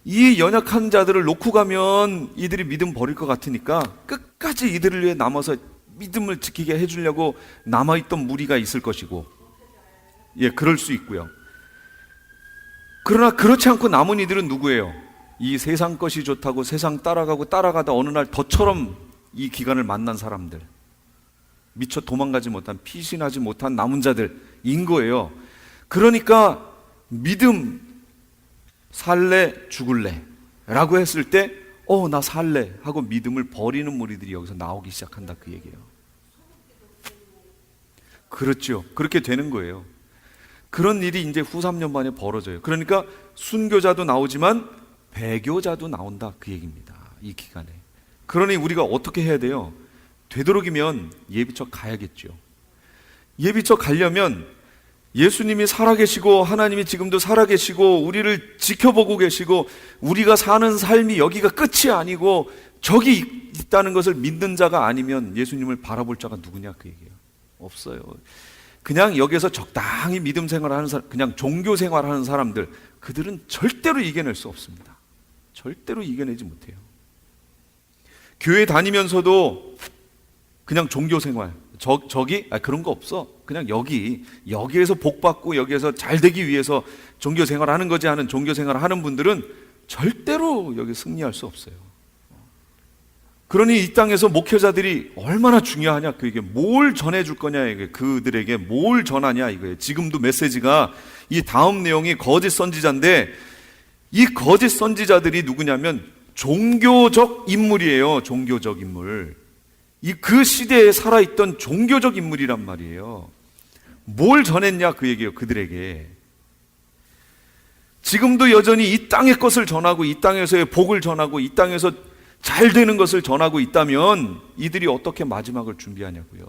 이 연약한 자들을 놓고 가면 이들이 믿음 버릴 것 같으니까 끝까지 이들을 위해 남아서 믿음을 지키게 해주려고 남아있던 무리가 있을 것이고, 예, 그럴 수 있고요. 그러나 그렇지 않고 남은 이들은 누구예요? 이 세상 것이 좋다고 세상 따라가다 어느 날 덫처럼 이 기간을 만난 사람들, 미처 도망가지 못한, 피신하지 못한 남은 자들인 거예요. 그러니까 믿음 살래 죽을래 라고 했을 때 나 살래 하고 믿음을 버리는 무리들이 여기서 나오기 시작한다, 그 얘기예요. 그렇죠. 그렇게 되는 거예요. 그런 일이 이제 후 3년 만에 벌어져요. 그러니까 순교자도 나오지만 배교자도 나온다, 그 얘기입니다, 이 기간에. 그러니 우리가 어떻게 해야 돼요? 되도록이면 예비처 가야겠죠. 예비처 가려면 예수님이 살아계시고 하나님이 지금도 살아계시고 우리를 지켜보고 계시고 우리가 사는 삶이 여기가 끝이 아니고 저기 있다는 것을 믿는 자가 아니면 예수님을 바라볼 자가 누구냐, 그 얘기예요. 없어요. 그냥 여기서 적당히 믿음 생활하는 사람, 그냥 종교 생활하는 사람들, 그들은 절대로 이겨낼 수 없습니다. 절대로 이겨내지 못해요. 교회 다니면서도 그냥 종교 생활, 그런 거 없어. 그냥 여기에서 복 받고 여기에서 잘 되기 위해서 종교 생활하는 거지 하는 종교 생활을 하는 분들은 절대로 여기 승리할 수 없어요. 그러니 이 땅에서 목회자들이 얼마나 중요하냐, 그에게 뭘 전해줄 거냐, 이게 그들에게 뭘 전하냐 이거예요. 지금도 메시지가 이 다음 내용이 거짓 선지자인데, 이 거짓 선지자들이 누구냐면 종교적 인물이에요. 종교적 인물. 그 시대에 살아있던 종교적 인물이란 말이에요. 뭘 전했냐, 그 얘기예요, 그들에게. 지금도 여전히 이 땅의 것을 전하고 이 땅에서의 복을 전하고 이 땅에서 잘 되는 것을 전하고 있다면 이들이 어떻게 마지막을 준비하냐고요.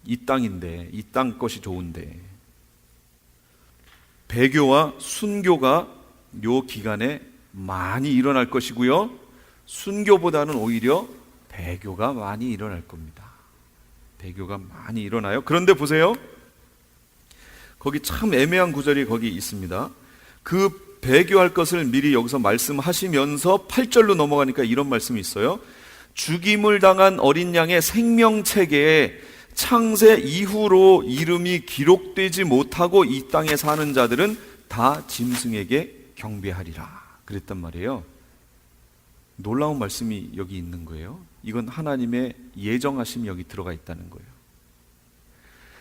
이 땅인데, 이 땅 것이 좋은데. 배교와 순교가 요 기간에 많이 일어날 것이고요, 순교보다는 오히려 배교가 많이 일어날 겁니다. 배교가 많이 일어나요. 그런데 보세요, 거기 참 애매한 구절이 거기 있습니다. 그 배교할 것을 미리 여기서 말씀하시면서 8절로 넘어가니까 이런 말씀이 있어요. 죽임을 당한 어린 양의 생명책에 창세 이후로 이름이 기록되지 못하고 이 땅에 사는 자들은 다 짐승에게 경배하리라 그랬단 말이에요. 놀라운 말씀이 여기 있는 거예요. 이건 하나님의 예정하심이 여기 들어가 있다는 거예요.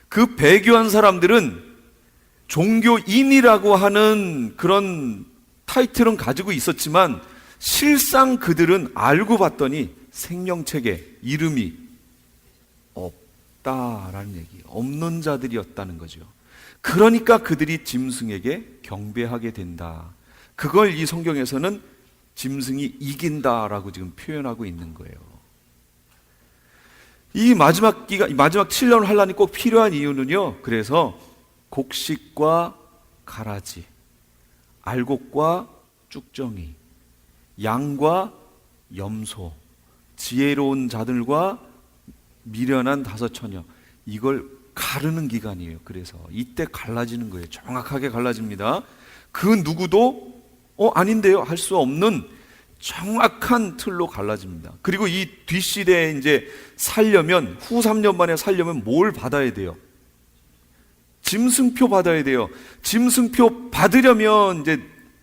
그 배교한 사람들은 종교인이라고 하는 그런 타이틀은 가지고 있었지만 실상 그들은 알고 봤더니 생명책에 이름이 없다라는 얘기, 없는 자들이었다는 거죠. 그러니까 그들이 짐승에게 경배하게 된다. 그걸 이 성경에서는 짐승이 이긴다라고 지금 표현하고 있는 거예요. 이 마지막 7년을 환란이 꼭 필요한 이유는요, 그래서 곡식과 가라지, 알곡과 쭉정이, 양과 염소, 지혜로운 자들과 미련한 다섯 처녀, 이걸 가르는 기간이에요. 그래서 이때 갈라지는 거예요. 정확하게 갈라집니다. 그 누구도 아닌데요 할 수 없는 정확한 틀로 갈라집니다. 그리고 이 뒷시대에 이제 살려면, 후 3년 만에 살려면 뭘 받아야 돼요? 짐승표 받아야 돼요. 짐승표 받으려면 이제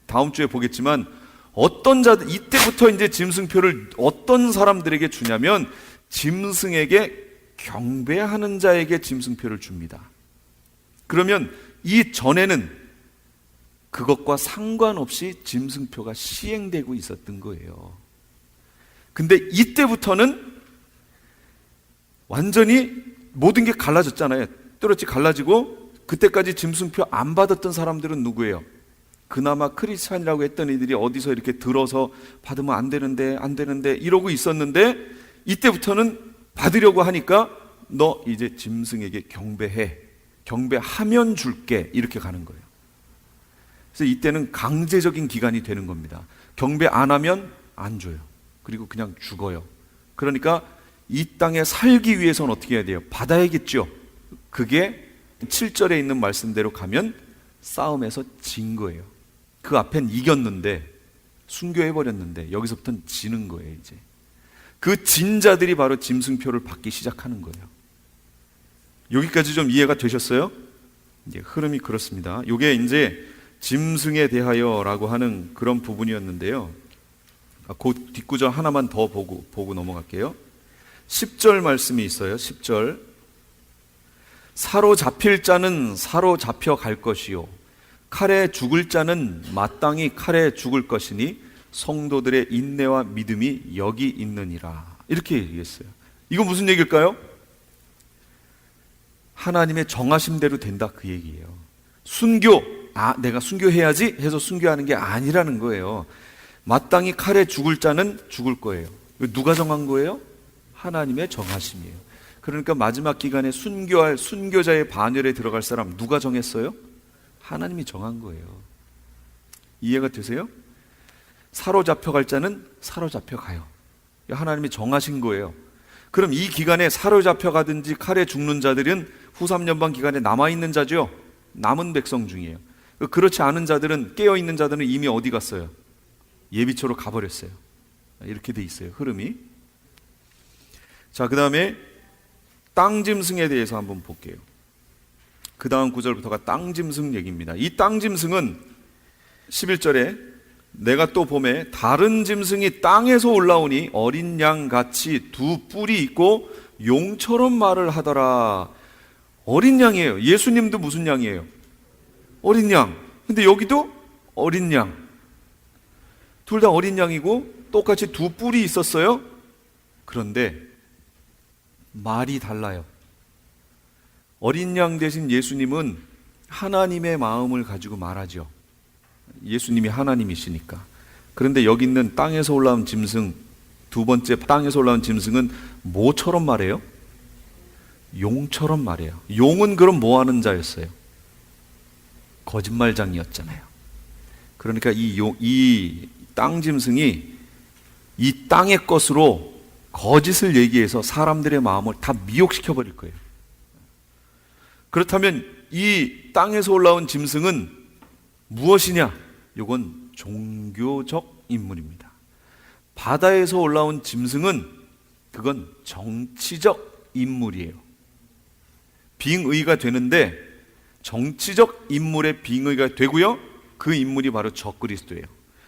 다음 주에 보겠지만 어떤 자들, 이때부터 이제 짐승표를 어떤 사람들에게 주냐면 짐승에게 경배하는 자에게 짐승표를 줍니다. 그러면 이 전에는 그것과 상관없이 짐승표가 시행되고 있었던 거예요. 근데 이때부터는 완전히 모든 게 갈라졌잖아요. 뚜렷이 갈라지고, 그때까지 짐승표 안 받았던 사람들은 누구예요? 그나마 크리스찬이라고 했던 이들이 어디서 이렇게 들어서 받으면 안 되는데 이러고 있었는데, 이때부터는 받으려고 하니까 너 이제 짐승에게 경배해, 경배하면 줄게, 이렇게 가는 거예요. 그래서 이때는 강제적인 기간이 되는 겁니다. 경배 안 하면 안 줘요. 그리고 그냥 죽어요. 그러니까 이 땅에 살기 위해서는 어떻게 해야 돼요? 받아야겠죠. 그게 7절에 있는 말씀대로 가면 싸움에서 진 거예요. 그 앞엔 이겼는데, 순교해버렸는데 여기서부터는 지는 거예요. 이제 그 진자들이 바로 짐승표를 받기 시작하는 거예요. 여기까지 좀 이해가 되셨어요? 이제 흐름이 그렇습니다. 이게 이제 짐승에 대하여라고 하는 그런 부분이었는데요. 그 뒷구절 하나만 더 보고 넘어갈게요. 10절 말씀이 있어요. 10절. 사로잡힐 자는 사로잡혀 갈 것이요, 칼에 죽을 자는 마땅히 칼에 죽을 것이니 성도들의 인내와 믿음이 여기 있느니라. 이렇게 얘기했어요. 이거 무슨 얘기일까요? 하나님의 정하심대로 된다, 그 얘기예요. 순교, 내가 순교해야지 해서 순교하는 게 아니라는 거예요. 마땅히 칼에 죽을 자는 죽을 거예요. 누가 정한 거예요? 하나님의 정하심이에요. 그러니까 마지막 기간에 순교할 순교자의 반열에 들어갈 사람 누가 정했어요? 하나님이 정한 거예요. 이해가 되세요? 사로잡혀 갈 자는 사로잡혀 가요. 하나님이 정하신 거예요. 그럼 이 기간에 사로잡혀 가든지 칼에 죽는 자들은 후 3년반 기간에 남아있는 자죠. 남은 백성 중이에요. 그렇지 않은 자들은, 깨어있는 자들은 이미 어디 갔어요? 예비초로 가버렸어요. 이렇게 돼 있어요, 흐름이. 자, 그 다음에 땅짐승에 대해서 한번 볼게요. 그 다음 구절부터가 땅짐승 얘기입니다. 이 땅짐승은 11절에 내가 또 봄에 다른 짐승이 땅에서 올라오니 어린 양같이 두 뿔이 있고 용처럼 말을 하더라. 어린 양이에요. 예수님도 무슨 양이에요? 어린 양. 근데 여기도 어린 양. 둘 다 어린 양이고 똑같이 두 뿔이 있었어요. 그런데 말이 달라요. 어린 양 대신 예수님은 하나님의 마음을 가지고 말하죠. 예수님이 하나님이시니까. 그런데 여기 있는 땅에서 올라온 짐승, 두 번째 땅에서 올라온 짐승은 뭐처럼 말해요? 용처럼 말해요. 용은 그럼 뭐 하는 자였어요? 거짓말장이었잖아요. 그러니까 이 땅짐승이 이 땅의 것으로 거짓을 얘기해서 사람들의 마음을 다 미혹시켜 버릴 거예요. 그렇다면 이 땅에서 올라온 짐승은 무엇이냐? 이건 종교적 인물입니다. 바다에서 올라온 짐승은 그건 정치적 인물이에요. 빙의가 되는데 정치적 인물의 빙의가 되고요, 그 인물이 바로 적그리스도예요.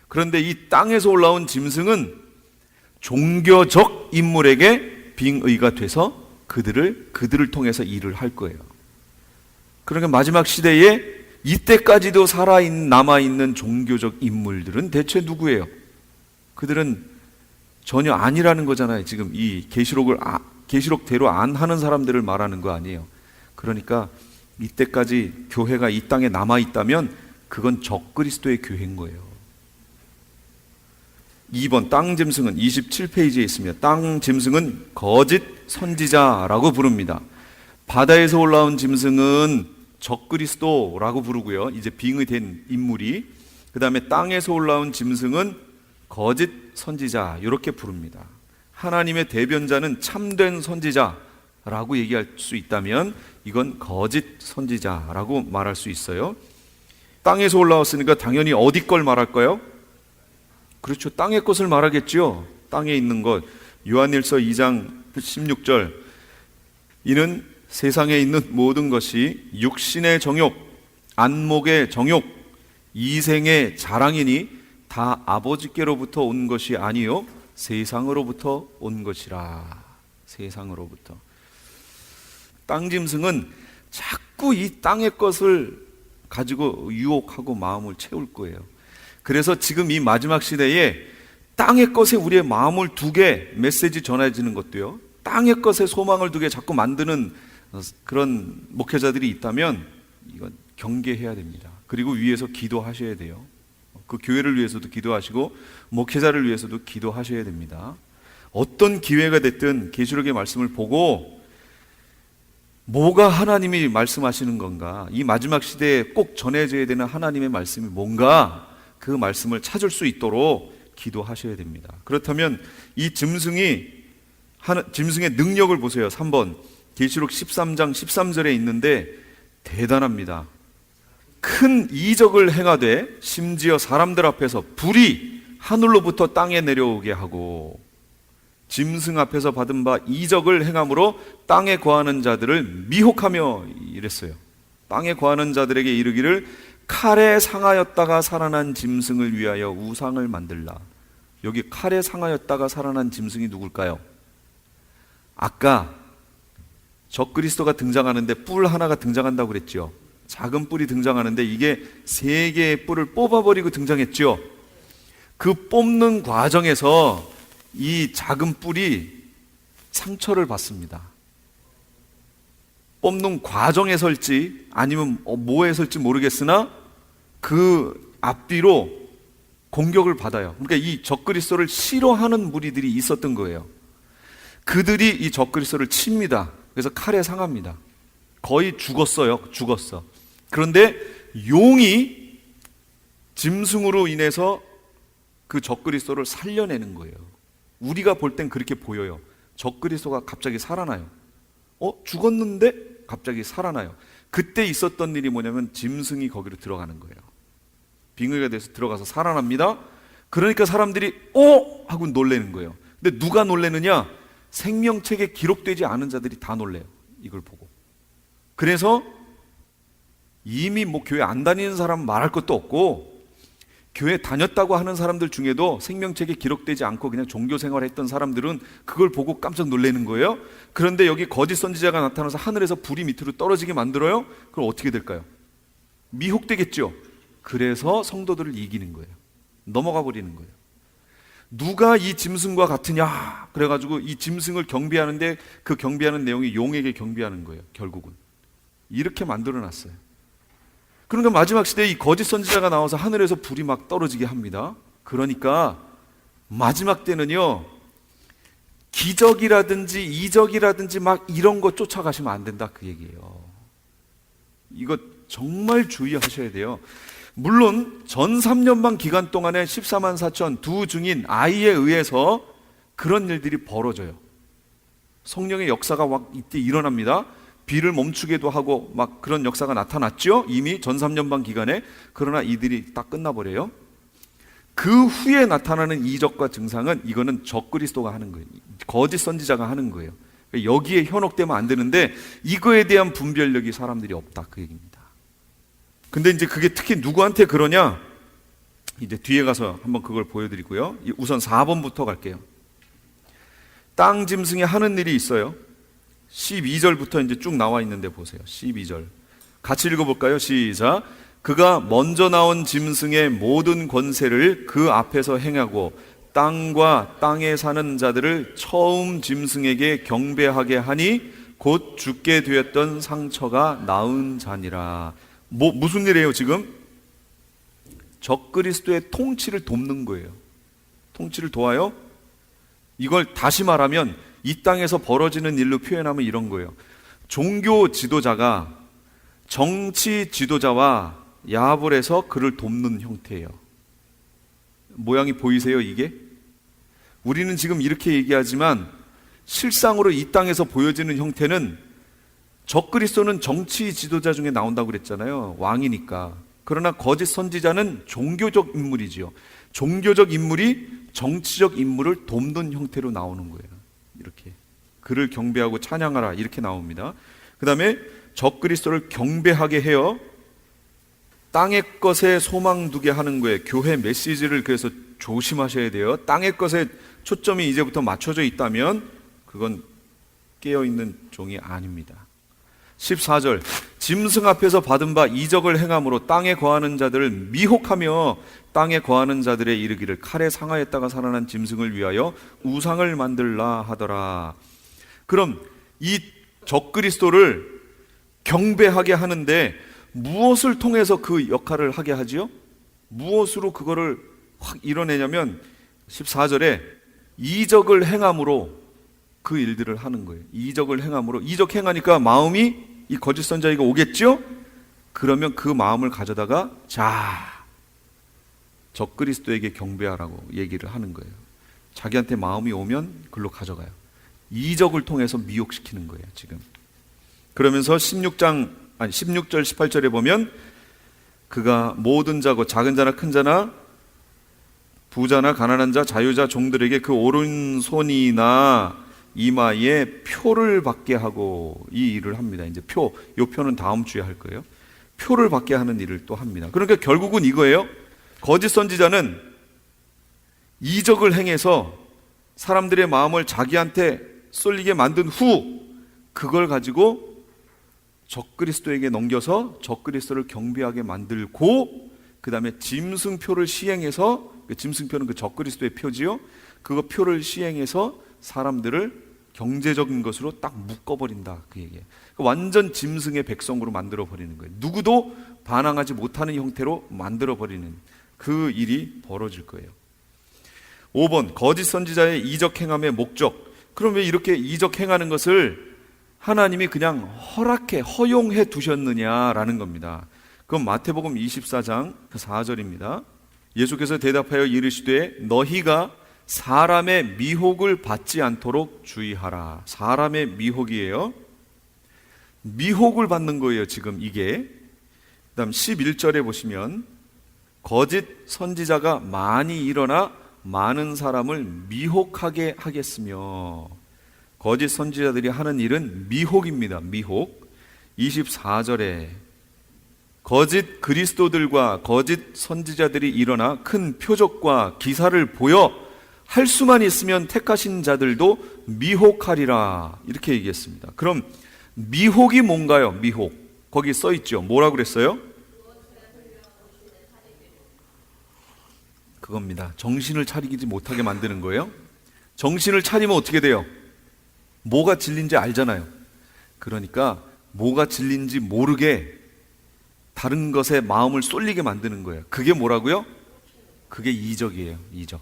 그런데 이 땅에서 올라온 짐승은 종교적 인물에게 빙의가 돼서 그들을 통해서 일을 할 거예요. 그러니까 마지막 시대에 이때까지도 남아있는 종교적 인물들은 대체 누구예요? 그들은 전혀 아니라는 거잖아요. 지금 이 계시록대로 안 하는 사람들을 말하는 거 아니에요. 그러니까 이때까지 교회가 이 땅에 남아있다면 그건 적그리스도의 교회인 거예요. 2번 땅짐승은 27페이지에 있습니다. 땅짐승은 거짓 선지자라고 부릅니다. 바다에서 올라온 짐승은 적그리스도라고 부르고요. 이제 빙의된 인물이. 그 다음에 땅에서 올라온 짐승은 거짓 선지자, 이렇게 부릅니다. 하나님의 대변자는 참된 선지자라고 얘기할 수 있다면 이건 거짓 선지자라고 말할 수 있어요. 땅에서 올라왔으니까 당연히 어디 걸 말할까요? 그렇죠. 땅의 것을 말하겠죠. 땅에 있는 것. 요한일서 2장 16절. 이는 세상에 있는 모든 것이 육신의 정욕, 안목의 정욕, 이생의 자랑이니 다 아버지께로부터 온 것이 아니요 세상으로부터 온 것이라. 세상으로부터. 땅 짐승은 자꾸 이 땅의 것을 가지고 유혹하고 마음을 채울 거예요. 그래서 지금 이 마지막 시대에 땅의 것에 우리의 마음을 두게 메시지 전해지는 것도요, 땅의 것에 소망을 두게 자꾸 만드는 그런 목회자들이 있다면 이건 경계해야 됩니다. 그리고 위에서 기도하셔야 돼요. 그 교회를 위해서도 기도하시고 목회자를 위해서도 기도하셔야 됩니다. 어떤 기회가 됐든 계시록의 말씀을 보고 뭐가 하나님이 말씀하시는 건가, 이 마지막 시대에 꼭 전해져야 되는 하나님의 말씀이 뭔가, 그 말씀을 찾을 수 있도록 기도하셔야 됩니다. 그렇다면 이 짐승의 능력을 보세요. 3번 계시록 13장 13절에 있는데 대단합니다. 큰 이적을 행하되 심지어 사람들 앞에서 불이 하늘로부터 땅에 내려오게 하고, 짐승 앞에서 받은 바 이적을 행함으로 땅에 거하는 자들을 미혹하며 이랬어요. 땅에 거하는 자들에게 이르기를 칼에 상하였다가 살아난 짐승을 위하여 우상을 만들라. 여기 칼에 상하였다가 살아난 짐승이 누굴까요? 아까 적그리스도가 등장하는데 뿔 하나가 등장한다고 그랬죠. 작은 뿔이 등장하는데 이게 3개의 뿔을 뽑아버리고 등장했죠. 그 뽑는 과정에서 이 작은 뿔이 상처를 받습니다. 뽑는 과정에설지 아니면 뭐에설지 모르겠으나 그 앞뒤로 공격을 받아요. 그러니까 이 적그리스도를 싫어하는 무리들이 있었던 거예요. 그들이 이 적그리스도를 칩니다. 그래서 칼에 상합니다. 거의 죽었어요. 죽었어. 그런데 용이 짐승으로 인해서 그 적그리스도를 살려내는 거예요. 우리가 볼 땐 그렇게 보여요. 적그리스도가 갑자기 살아나요. 죽었는데 갑자기 살아나요. 그때 있었던 일이 뭐냐면 짐승이 거기로 들어가는 거예요. 빙의가 돼서 들어가서 살아납니다. 그러니까 사람들이 하고 놀라는 거예요. 근데 누가 놀라느냐? 생명책에 기록되지 않은 자들이 다 놀래요. 이걸 보고. 그래서 이미 교회 안 다니는 사람 말할 것도 없고, 교회 다녔다고 하는 사람들 중에도 생명책에 기록되지 않고 그냥 종교 생활했던 사람들은 그걸 보고 깜짝 놀라는 거예요. 그런데 여기 거짓 선지자가 나타나서 하늘에서 불이 밑으로 떨어지게 만들어요. 그럼 어떻게 될까요? 미혹되겠죠. 그래서 성도들을 이기는 거예요. 넘어가 버리는 거예요. 누가 이 짐승과 같으냐? 그래가지고 이 짐승을 경배하는데 그 경배하는 내용이 용에게 경배하는 거예요. 결국은 이렇게 만들어놨어요. 그러니까 마지막 시대에 이 거짓 선지자가 나와서 하늘에서 불이 막 떨어지게 합니다. 그러니까 마지막 때는요, 기적이라든지 이적이라든지 막 이런 거 쫓아가시면 안 된다, 그 얘기예요. 이거 정말 주의하셔야 돼요. 물론 전 3년반 기간 동안에 14만 4천 두 증인 아이에 의해서 그런 일들이 벌어져요. 성령의 역사가 막 이때 일어납니다. 비를 멈추게도 하고 막 그런 역사가 나타났죠. 이미 전 3년반 기간에. 그러나 이들이 딱 끝나버려요. 그 후에 나타나는 이적과 증상은 이거는 적그리스도가 하는 거예요. 거짓 선지자가 하는 거예요. 여기에 현혹되면 안 되는데 이거에 대한 분별력이 사람들이 없다, 그 얘기입니다. 근데 이제 그게 특히 누구한테 그러냐? 이제 뒤에 가서 한번 그걸 보여드리고요. 우선 4번부터 갈게요. 땅 짐승이 하는 일이 있어요. 12절부터 이제 쭉 나와 있는데 보세요. 12절. 같이 읽어볼까요? 시작. 그가 먼저 나온 짐승의 모든 권세를 그 앞에서 행하고 땅과 땅에 사는 자들을 처음 짐승에게 경배하게 하니 곧 죽게 되었던 상처가 나은 자니라. 무슨 일이에요 지금? 적그리스도의 통치를 돕는 거예요. 통치를 도와요? 이걸 다시 말하면 이 땅에서 벌어지는 일로 표현하면 이런 거예요. 종교 지도자가 정치 지도자와 야합을 해서 그를 돕는 형태예요. 모양이 보이세요, 이게? 우리는 지금 이렇게 얘기하지만 실상으로 이 땅에서 보여지는 형태는, 적그리스도는 정치 지도자 중에 나온다고 그랬잖아요. 왕이니까. 그러나 거짓 선지자는 종교적 인물이지요. 종교적 인물이 정치적 인물을 돕는 형태로 나오는 거예요. 이렇게 그를 경배하고 찬양하라 이렇게 나옵니다. 그 다음에 적그리스도를 경배하게 해요. 땅의 것에 소망 두게 하는 거예요. 교회 메시지를 그래서 조심하셔야 돼요. 땅의 것에 초점이 이제부터 맞춰져 있다면 그건 깨어있는 종이 아닙니다. 14절 짐승 앞에서 받은 바 이적을 행함으로 땅에 거하는 자들을 미혹하며 땅에 거하는 자들의 이르기를 칼에 상하였다가 살아난 짐승을 위하여 우상을 만들라 하더라. 그럼 이 적그리스도를 경배하게 하는데 무엇을 통해서 그 역할을 하게 하지요? 무엇으로 그거를 확 이뤄내냐면 14절에 이적을 행함으로 그 일들을 하는 거예요. 이적을 행함으로. 이적 행하니까 마음이 이 거짓 선자에게 오겠죠? 그러면 그 마음을 가져다가 자, 적그리스도에게 경배하라고 얘기를 하는 거예요. 자기한테 마음이 오면 글로 가져가요. 이적을 통해서 미혹시키는 거예요, 지금. 그러면서 16절 18절에 보면 그가 모든 자고 작은 자나 큰 자나 부자나 가난한 자 자유자 종들에게 그 오른손이나 이마에 표를 받게 하고 이 일을 합니다. 이제 요 표는 다음 주에 할 거예요. 표를 받게 하는 일을 또 합니다. 그러니까 결국은 이거예요. 거짓 선지자는 이적을 행해서 사람들의 마음을 자기한테 쏠리게 만든 후 그걸 가지고 적그리스도에게 넘겨서 적그리스도를 경배하게 만들고 그 다음에 짐승표를 시행해서, 짐승표는 그 적그리스도의 표지요, 그거 표를 시행해서 사람들을 경제적인 것으로 딱 묶어버린다, 그 얘기예요. 완전 짐승의 백성으로 만들어버리는 거예요. 누구도 반항하지 못하는 형태로 만들어버리는 그 일이 벌어질 거예요. 5번 거짓 선지자의 이적 행함의 목적. 그럼 왜 이렇게 이적 행하는 것을 하나님이 그냥 허용해 두셨느냐라는 겁니다. 그건 마태복음 24장 4절입니다. 예수께서 대답하여 이르시되 너희가 사람의 미혹을 받지 않도록 주의하라. 사람의 미혹이에요. 미혹을 받는 거예요, 지금 이게. 그 다음 11절에 보시면 거짓 선지자가 많이 일어나 많은 사람을 미혹하게 하겠으며, 거짓 선지자들이 하는 일은 미혹입니다. 미혹. 24절에 거짓 그리스도들과 거짓 선지자들이 일어나 큰 표적과 기사를 보여 할 수만 있으면 택하신 자들도 미혹하리라, 이렇게 얘기했습니다. 그럼 미혹이 뭔가요? 미혹. 거기 써 있죠. 뭐라고 그랬어요? 그겁니다. 정신을 차리지 못하게 만드는 거예요. 정신을 차리면 어떻게 돼요? 뭐가 진리인지 알잖아요. 그러니까 뭐가 진리인지 모르게 다른 것에 마음을 쏠리게 만드는 거예요. 그게 뭐라고요? 그게 이적이에요. 이적.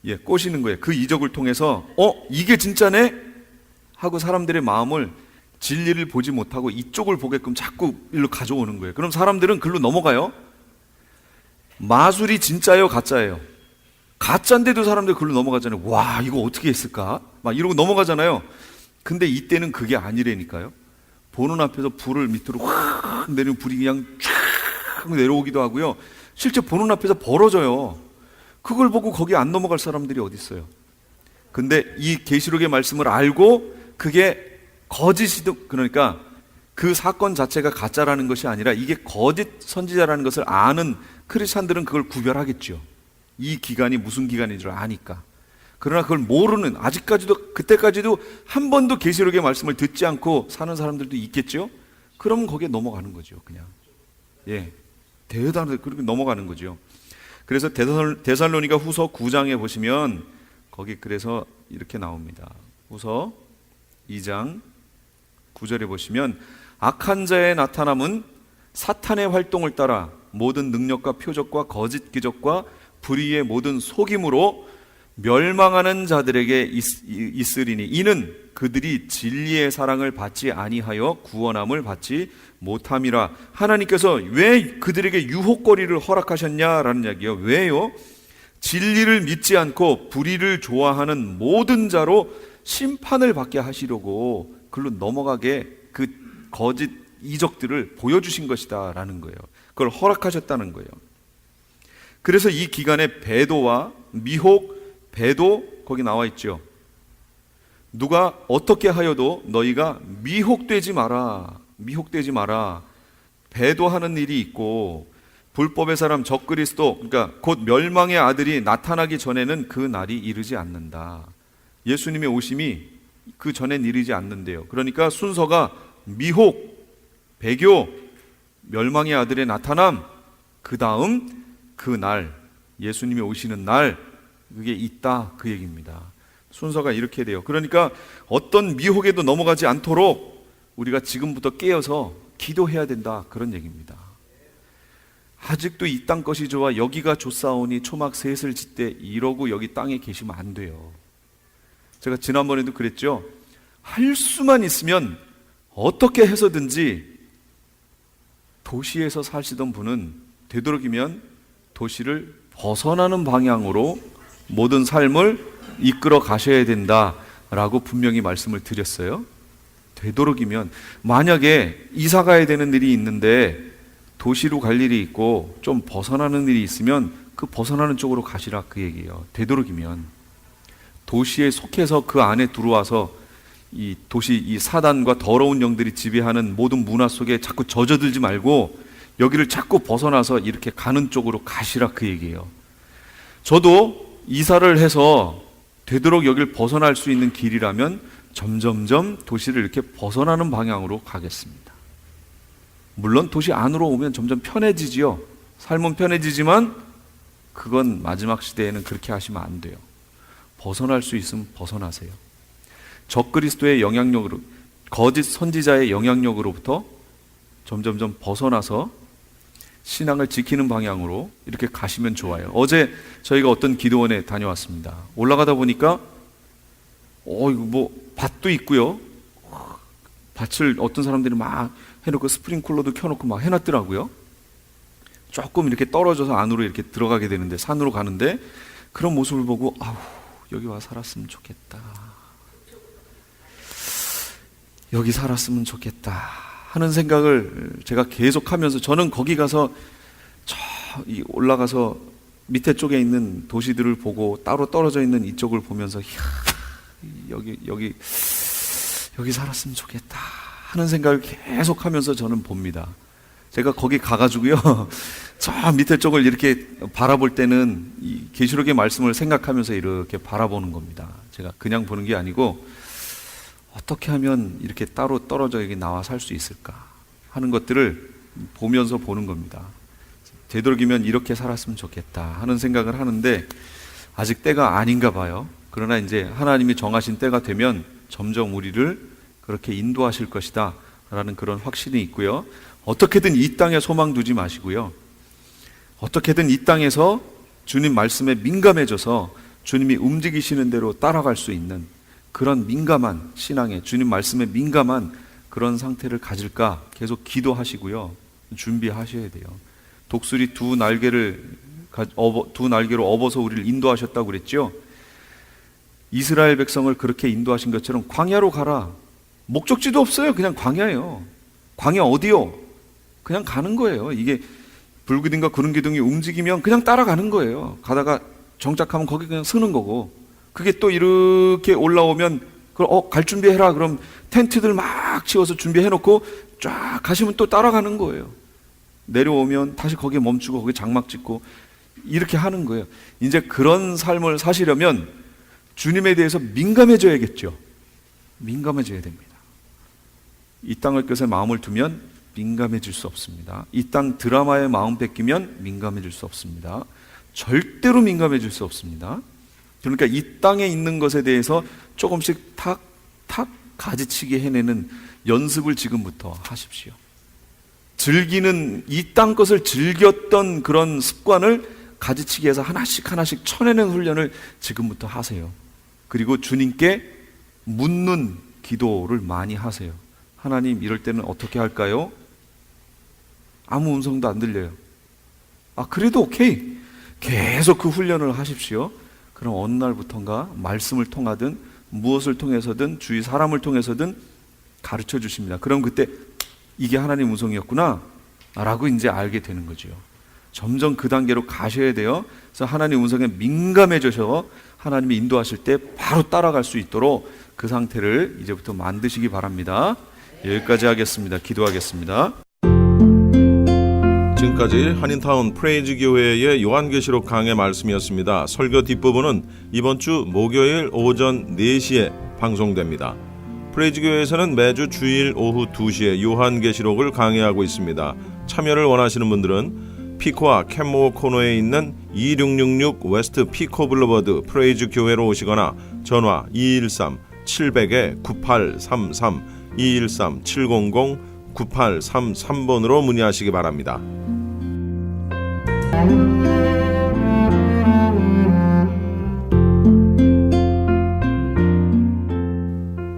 예, 꼬시는 거예요. 그 이적을 통해서 이게 진짜네? 하고 사람들의 마음을 진리를 보지 못하고 이쪽을 보게끔 자꾸 일로 가져오는 거예요. 그럼 사람들은 글로 넘어가요. 마술이 진짜예요, 가짜예요? 가짜인데도 사람들 글로 넘어가잖아요. 와, 이거 어떻게 했을까? 막 이러고 넘어가잖아요. 근데 이때는 그게 아니라니까요. 보는 앞에서 불을 밑으로 확 내리면 불이 그냥 쫙 내려오기도 하고요. 실제 보는 앞에서 벌어져요. 그걸 보고 거기 안 넘어갈 사람들이 어디 있어요? 근데 이 계시록의 말씀을 알고 그게 거짓이도, 그러니까 그 사건 자체가 가짜라는 것이 아니라 이게 거짓 선지자라는 것을 아는 크리스찬들은 그걸 구별하겠죠. 이 기간이 무슨 기간인 줄 아니까. 그러나 그걸 모르는, 아직까지도, 그때까지도 한 번도 계시록의 말씀을 듣지 않고 사는 사람들도 있겠죠. 그러면 거기에 넘어가는 거죠, 그냥. 예, 대단하게 그렇게 넘어가는 거죠. 그래서 데살로니가 후서 9장에 보시면 거기 그래서 이렇게 나옵니다. 후서 2장 9절에 보시면 악한 자의 나타남은 사탄의 활동을 따라 모든 능력과 표적과 거짓 기적과 불의의 모든 속임으로 멸망하는 자들에게 있으리니 이는 그들이 진리의 사랑을 받지 아니하여 구원함을 받지 못함이라. 하나님께서 왜 그들에게 유혹거리를 허락하셨냐라는 이야기예요. 왜요? 진리를 믿지 않고 불의를 좋아하는 모든 자로 심판을 받게 하시려고 글로 넘어가게 그 거짓 이적들을 보여주신 것이다 라는 거예요. 그걸 허락하셨다는 거예요. 그래서 이 기간에 배도와 미혹, 배도 거기 나와 있죠. 누가 어떻게 하여도 너희가 미혹되지 마라. 미혹되지 마라. 배도하는 일이 있고 불법의 사람 적그리스도, 그러니까 곧 멸망의 아들이 나타나기 전에는 그 날이 이르지 않는다. 예수님의 오심이 그 전엔 이르지 않는데요. 그러니까 순서가 미혹, 배교, 멸망의 아들의 나타남, 그 다음 그 날, 예수님이 오시는 날, 그게 있다, 그 얘기입니다. 순서가 이렇게 돼요. 그러니까 어떤 미혹에도 넘어가지 않도록 우리가 지금부터 깨어서 기도해야 된다, 그런 얘기입니다. 아직도 이 땅 것이 좋아 여기가 좋사오니 초막 셋을 짓되 이러고 여기 땅에 계시면 안 돼요. 제가 지난번에도 그랬죠. 할 수만 있으면 어떻게 해서든지 도시에서 사시던 분은 되도록이면 도시를 벗어나는 방향으로 모든 삶을 이끌어 가셔야 된다라고 분명히 말씀을 드렸어요. 되도록이면 만약에 이사 가야 되는 일이 있는데 도시로 갈 일이 있고 좀 벗어나는 일이 있으면 그 벗어나는 쪽으로 가시라, 그 얘기예요. 되도록이면 도시에 속해서 그 안에 들어와서 이 도시, 이 사단과 더러운 영들이 지배하는 모든 문화 속에 자꾸 젖어들지 말고 여기를 자꾸 벗어나서 이렇게 가는 쪽으로 가시라, 그 얘기예요. 저도 이사를 해서 되도록 여기를 벗어날 수 있는 길이라면 점점점 도시를 이렇게 벗어나는 방향으로 가겠습니다. 물론 도시 안으로 오면 점점 편해지지요. 삶은 편해지지만 그건 마지막 시대에는 그렇게 하시면 안 돼요. 벗어날 수 있으면 벗어나세요. 적그리스도의 영향력으로, 거짓 선지자의 영향력으로부터 점점점 벗어나서 신앙을 지키는 방향으로 이렇게 가시면 좋아요. 어제 저희가 어떤 기도원에 다녀왔습니다. 올라가다 보니까 이거 뭐 밭도 있고요. 밭을 어떤 사람들이 막 해놓고 스프링클러도 켜놓고 막 해놨더라고요. 조금 이렇게 떨어져서 안으로 이렇게 들어가게 되는데, 산으로 가는데 그런 모습을 보고 여기 와 살았으면 좋겠다. 여기 살았으면 좋겠다 하는 생각을 제가 계속하면서, 저는 거기 가서 올라가서 밑에 쪽에 있는 도시들을 보고 따로 떨어져 있는 이쪽을 보면서 여기 살았으면 좋겠다 하는 생각을 계속하면서 저는 봅니다. 제가 거기 가가지고요, 저 밑에 쪽을 이렇게 바라볼 때는 이 계시록의 말씀을 생각하면서 이렇게 바라보는 겁니다. 제가 그냥 보는 게 아니고 어떻게 하면 이렇게 따로 떨어져 여기 나와 살 수 있을까 하는 것들을 보면서 보는 겁니다. 되도록이면 이렇게 살았으면 좋겠다 하는 생각을 하는데 아직 때가 아닌가 봐요. 그러나 이제 하나님이 정하신 때가 되면 점점 우리를 그렇게 인도하실 것이다 라는 그런 확신이 있고요. 어떻게든 이 땅에 소망 두지 마시고요. 어떻게든 이 땅에서 주님 말씀에 민감해져서 주님이 움직이시는 대로 따라갈 수 있는 그런 민감한 신앙에, 주님 말씀에 민감한 그런 상태를 가질까 계속 기도하시고요. 준비하셔야 돼요. 독수리 두 날개로 업어서 우리를 인도하셨다고 그랬죠. 이스라엘 백성을 그렇게 인도하신 것처럼 광야로 가라. 목적지도 없어요. 그냥 광야예요. 광야 어디요? 그냥 가는 거예요. 이게 불기둥과 구름기둥이 움직이면 그냥 따라가는 거예요. 가다가 정착하면 거기 그냥 서는 거고, 그게 또 이렇게 올라오면 갈 준비해라. 그럼 텐트들 막 치워서 준비해놓고 쫙 가시면 또 따라가는 거예요. 내려오면 다시 거기에 멈추고 거기 장막 짓고 이렇게 하는 거예요. 이제 그런 삶을 사시려면 주님에 대해서 민감해져야겠죠. 민감해져야 됩니다. 이 땅을 것에 마음을 두면 민감해질 수 없습니다. 이 땅 드라마에 마음 뺏기면 민감해질 수 없습니다. 절대로 민감해질 수 없습니다. 그러니까 이 땅에 있는 것에 대해서 조금씩 탁탁 가지치기 해내는 연습을 지금부터 하십시오. 즐기는, 이 땅 것을 즐겼던 그런 습관을 가지치기해서 하나씩 쳐내는 훈련을 지금부터 하세요. 그리고 주님께 묻는 기도를 많이 하세요. 하나님, 이럴 때는 어떻게 할까요? 아무 음성도 안 들려요. 그래도 오케이. 계속 그 훈련을 하십시오. 그럼 어느 날부턴가 말씀을 통하든 무엇을 통해서든 주위 사람을 통해서든 가르쳐 주십니다. 그럼 그때 이게 하나님 음성이었구나 라고 이제 알게 되는 거죠. 점점 그 단계로 가셔야 돼요. 그래서 하나님 음성에 민감해져서 하나님이 인도하실 때 바로 따라갈 수 있도록 그 상태를 이제부터 만드시기 바랍니다. 여기까지 하겠습니다. 기도하겠습니다. 지금까지 한인타운 프레이즈 교회의 요한계시록 강해 말씀이었습니다. 설교 뒷부분은 이번 주 목요일 오전 4시에 방송됩니다. 프레이즈교회에서는 매주 주일 오후 2시에 요한계시록을 강의하고 있습니다. 참여를 원하시는 분들은 피코와 캔모어 코너에 있는 2666 웨스트 피코 블루버드 프레이즈교회로 오시거나 전화 213-700-9833 213-700-9833번으로 문의하시기 바랍니다.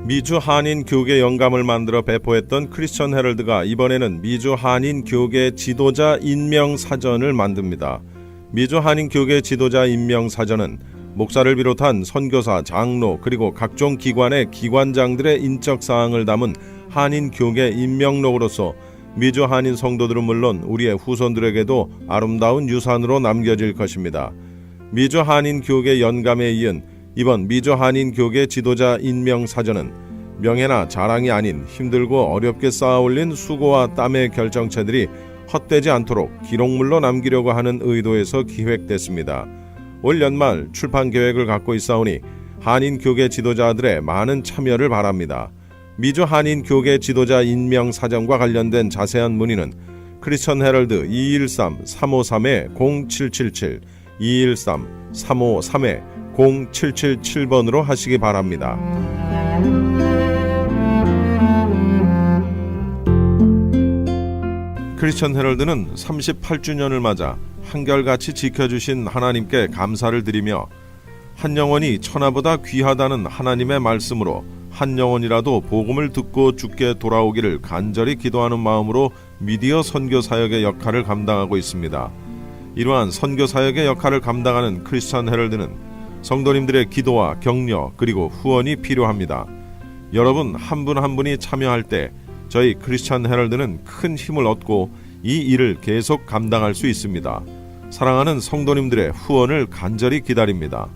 미주 한인 교계 영감을 만들어 배포했던 크리스천 헤럴드가 이번에는 미주 한인 교계 지도자 임명 사전을 만듭니다. 미주 한인 교계 지도자 임명 사전은 목사를 비롯한 선교사, 장로 그리고 각종 기관의 기관장들의 인적 사항을 담은 한인 교계 임명록으로서 미주 한인 성도들은 물론 우리의 후손들에게도 아름다운 유산으로 남겨질 것입니다. 미주 한인 교계 연감에 이은 이번 미주 한인 교계 지도자 임명 사전은 명예나 자랑이 아닌 힘들고 어렵게 쌓아올린 수고와 땀의 결정체들이 헛되지 않도록 기록물로 남기려고 하는 의도에서 기획됐습니다. 올 연말 출판 계획을 갖고 있사오니 한인 교계 지도자들의 많은 참여를 바랍니다. 미주 한인 교계 지도자 임명 사전과 관련된 자세한 문의는 크리스천 헤럴드 213-353-0777 213-353-0777번으로 하시기 바랍니다. 크리스천 헤럴드는 38주년을 맞아 한결같이 지켜주신 하나님께 감사를 드리며 한 영혼이 천하보다 귀하다는 하나님의 말씀으로 한 영혼이라도 복음을 듣고 주께 돌아오기를 간절히 기도하는 마음으로 미디어 선교 사역의 역할을 감당하고 있습니다. 이러한 선교 사역의 역할을 감당하는 크리스천 헤럴드는 성도님들의 기도와 격려 그리고 후원이 필요합니다. 여러분 한 분 한 분이 참여할 때 저희 크리스천 헤럴드는 큰 힘을 얻고 이 일을 계속 감당할 수 있습니다. 사랑하는 성도님들의 후원을 간절히 기다립니다.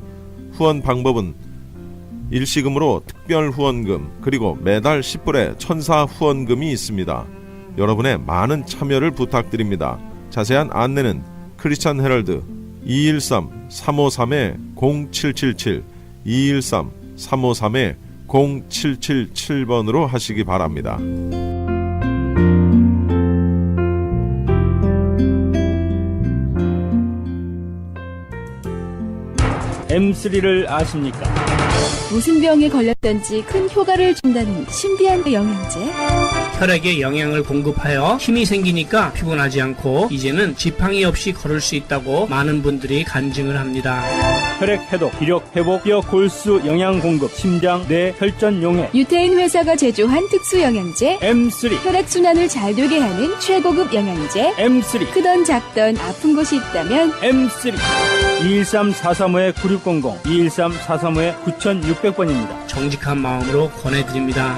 후원 방법은 일시금으로 특별 후원금 그리고 매달 10불의 천사 후원금이 있습니다. 여러분의 많은 참여를 부탁드립니다. 자세한 안내는 크리스천 헤럴드 213-353-0777 213-353-0777번으로 하시기 바랍니다. M3를 아십니까? 무슨 병에 걸렸던지 큰 효과를 준다는 신비한 영양제. 혈액에 영양을 공급하여 힘이 생기니까 피곤하지 않고 이제는 지팡이 없이 걸을 수 있다고 많은 분들이 간증을 합니다. 혈액 해독, 기력 회복, 뼈 골수 영양 공급, 심장, 뇌, 혈전 용해. 유태인 회사가 제조한 특수 영양제. M3, 혈액 순환을 잘 되게 하는 최고급 영양제. M3, 크던 작던 아픈 곳이 있다면 M3. 213-435-9600, 213-435-9600번입니다. 정직한 마음으로 권해드립니다.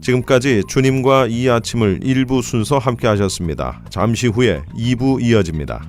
지금까지 주님과 이 아침을 1부 순서 함께 하셨습니다. 잠시 후에 2부 이어집니다.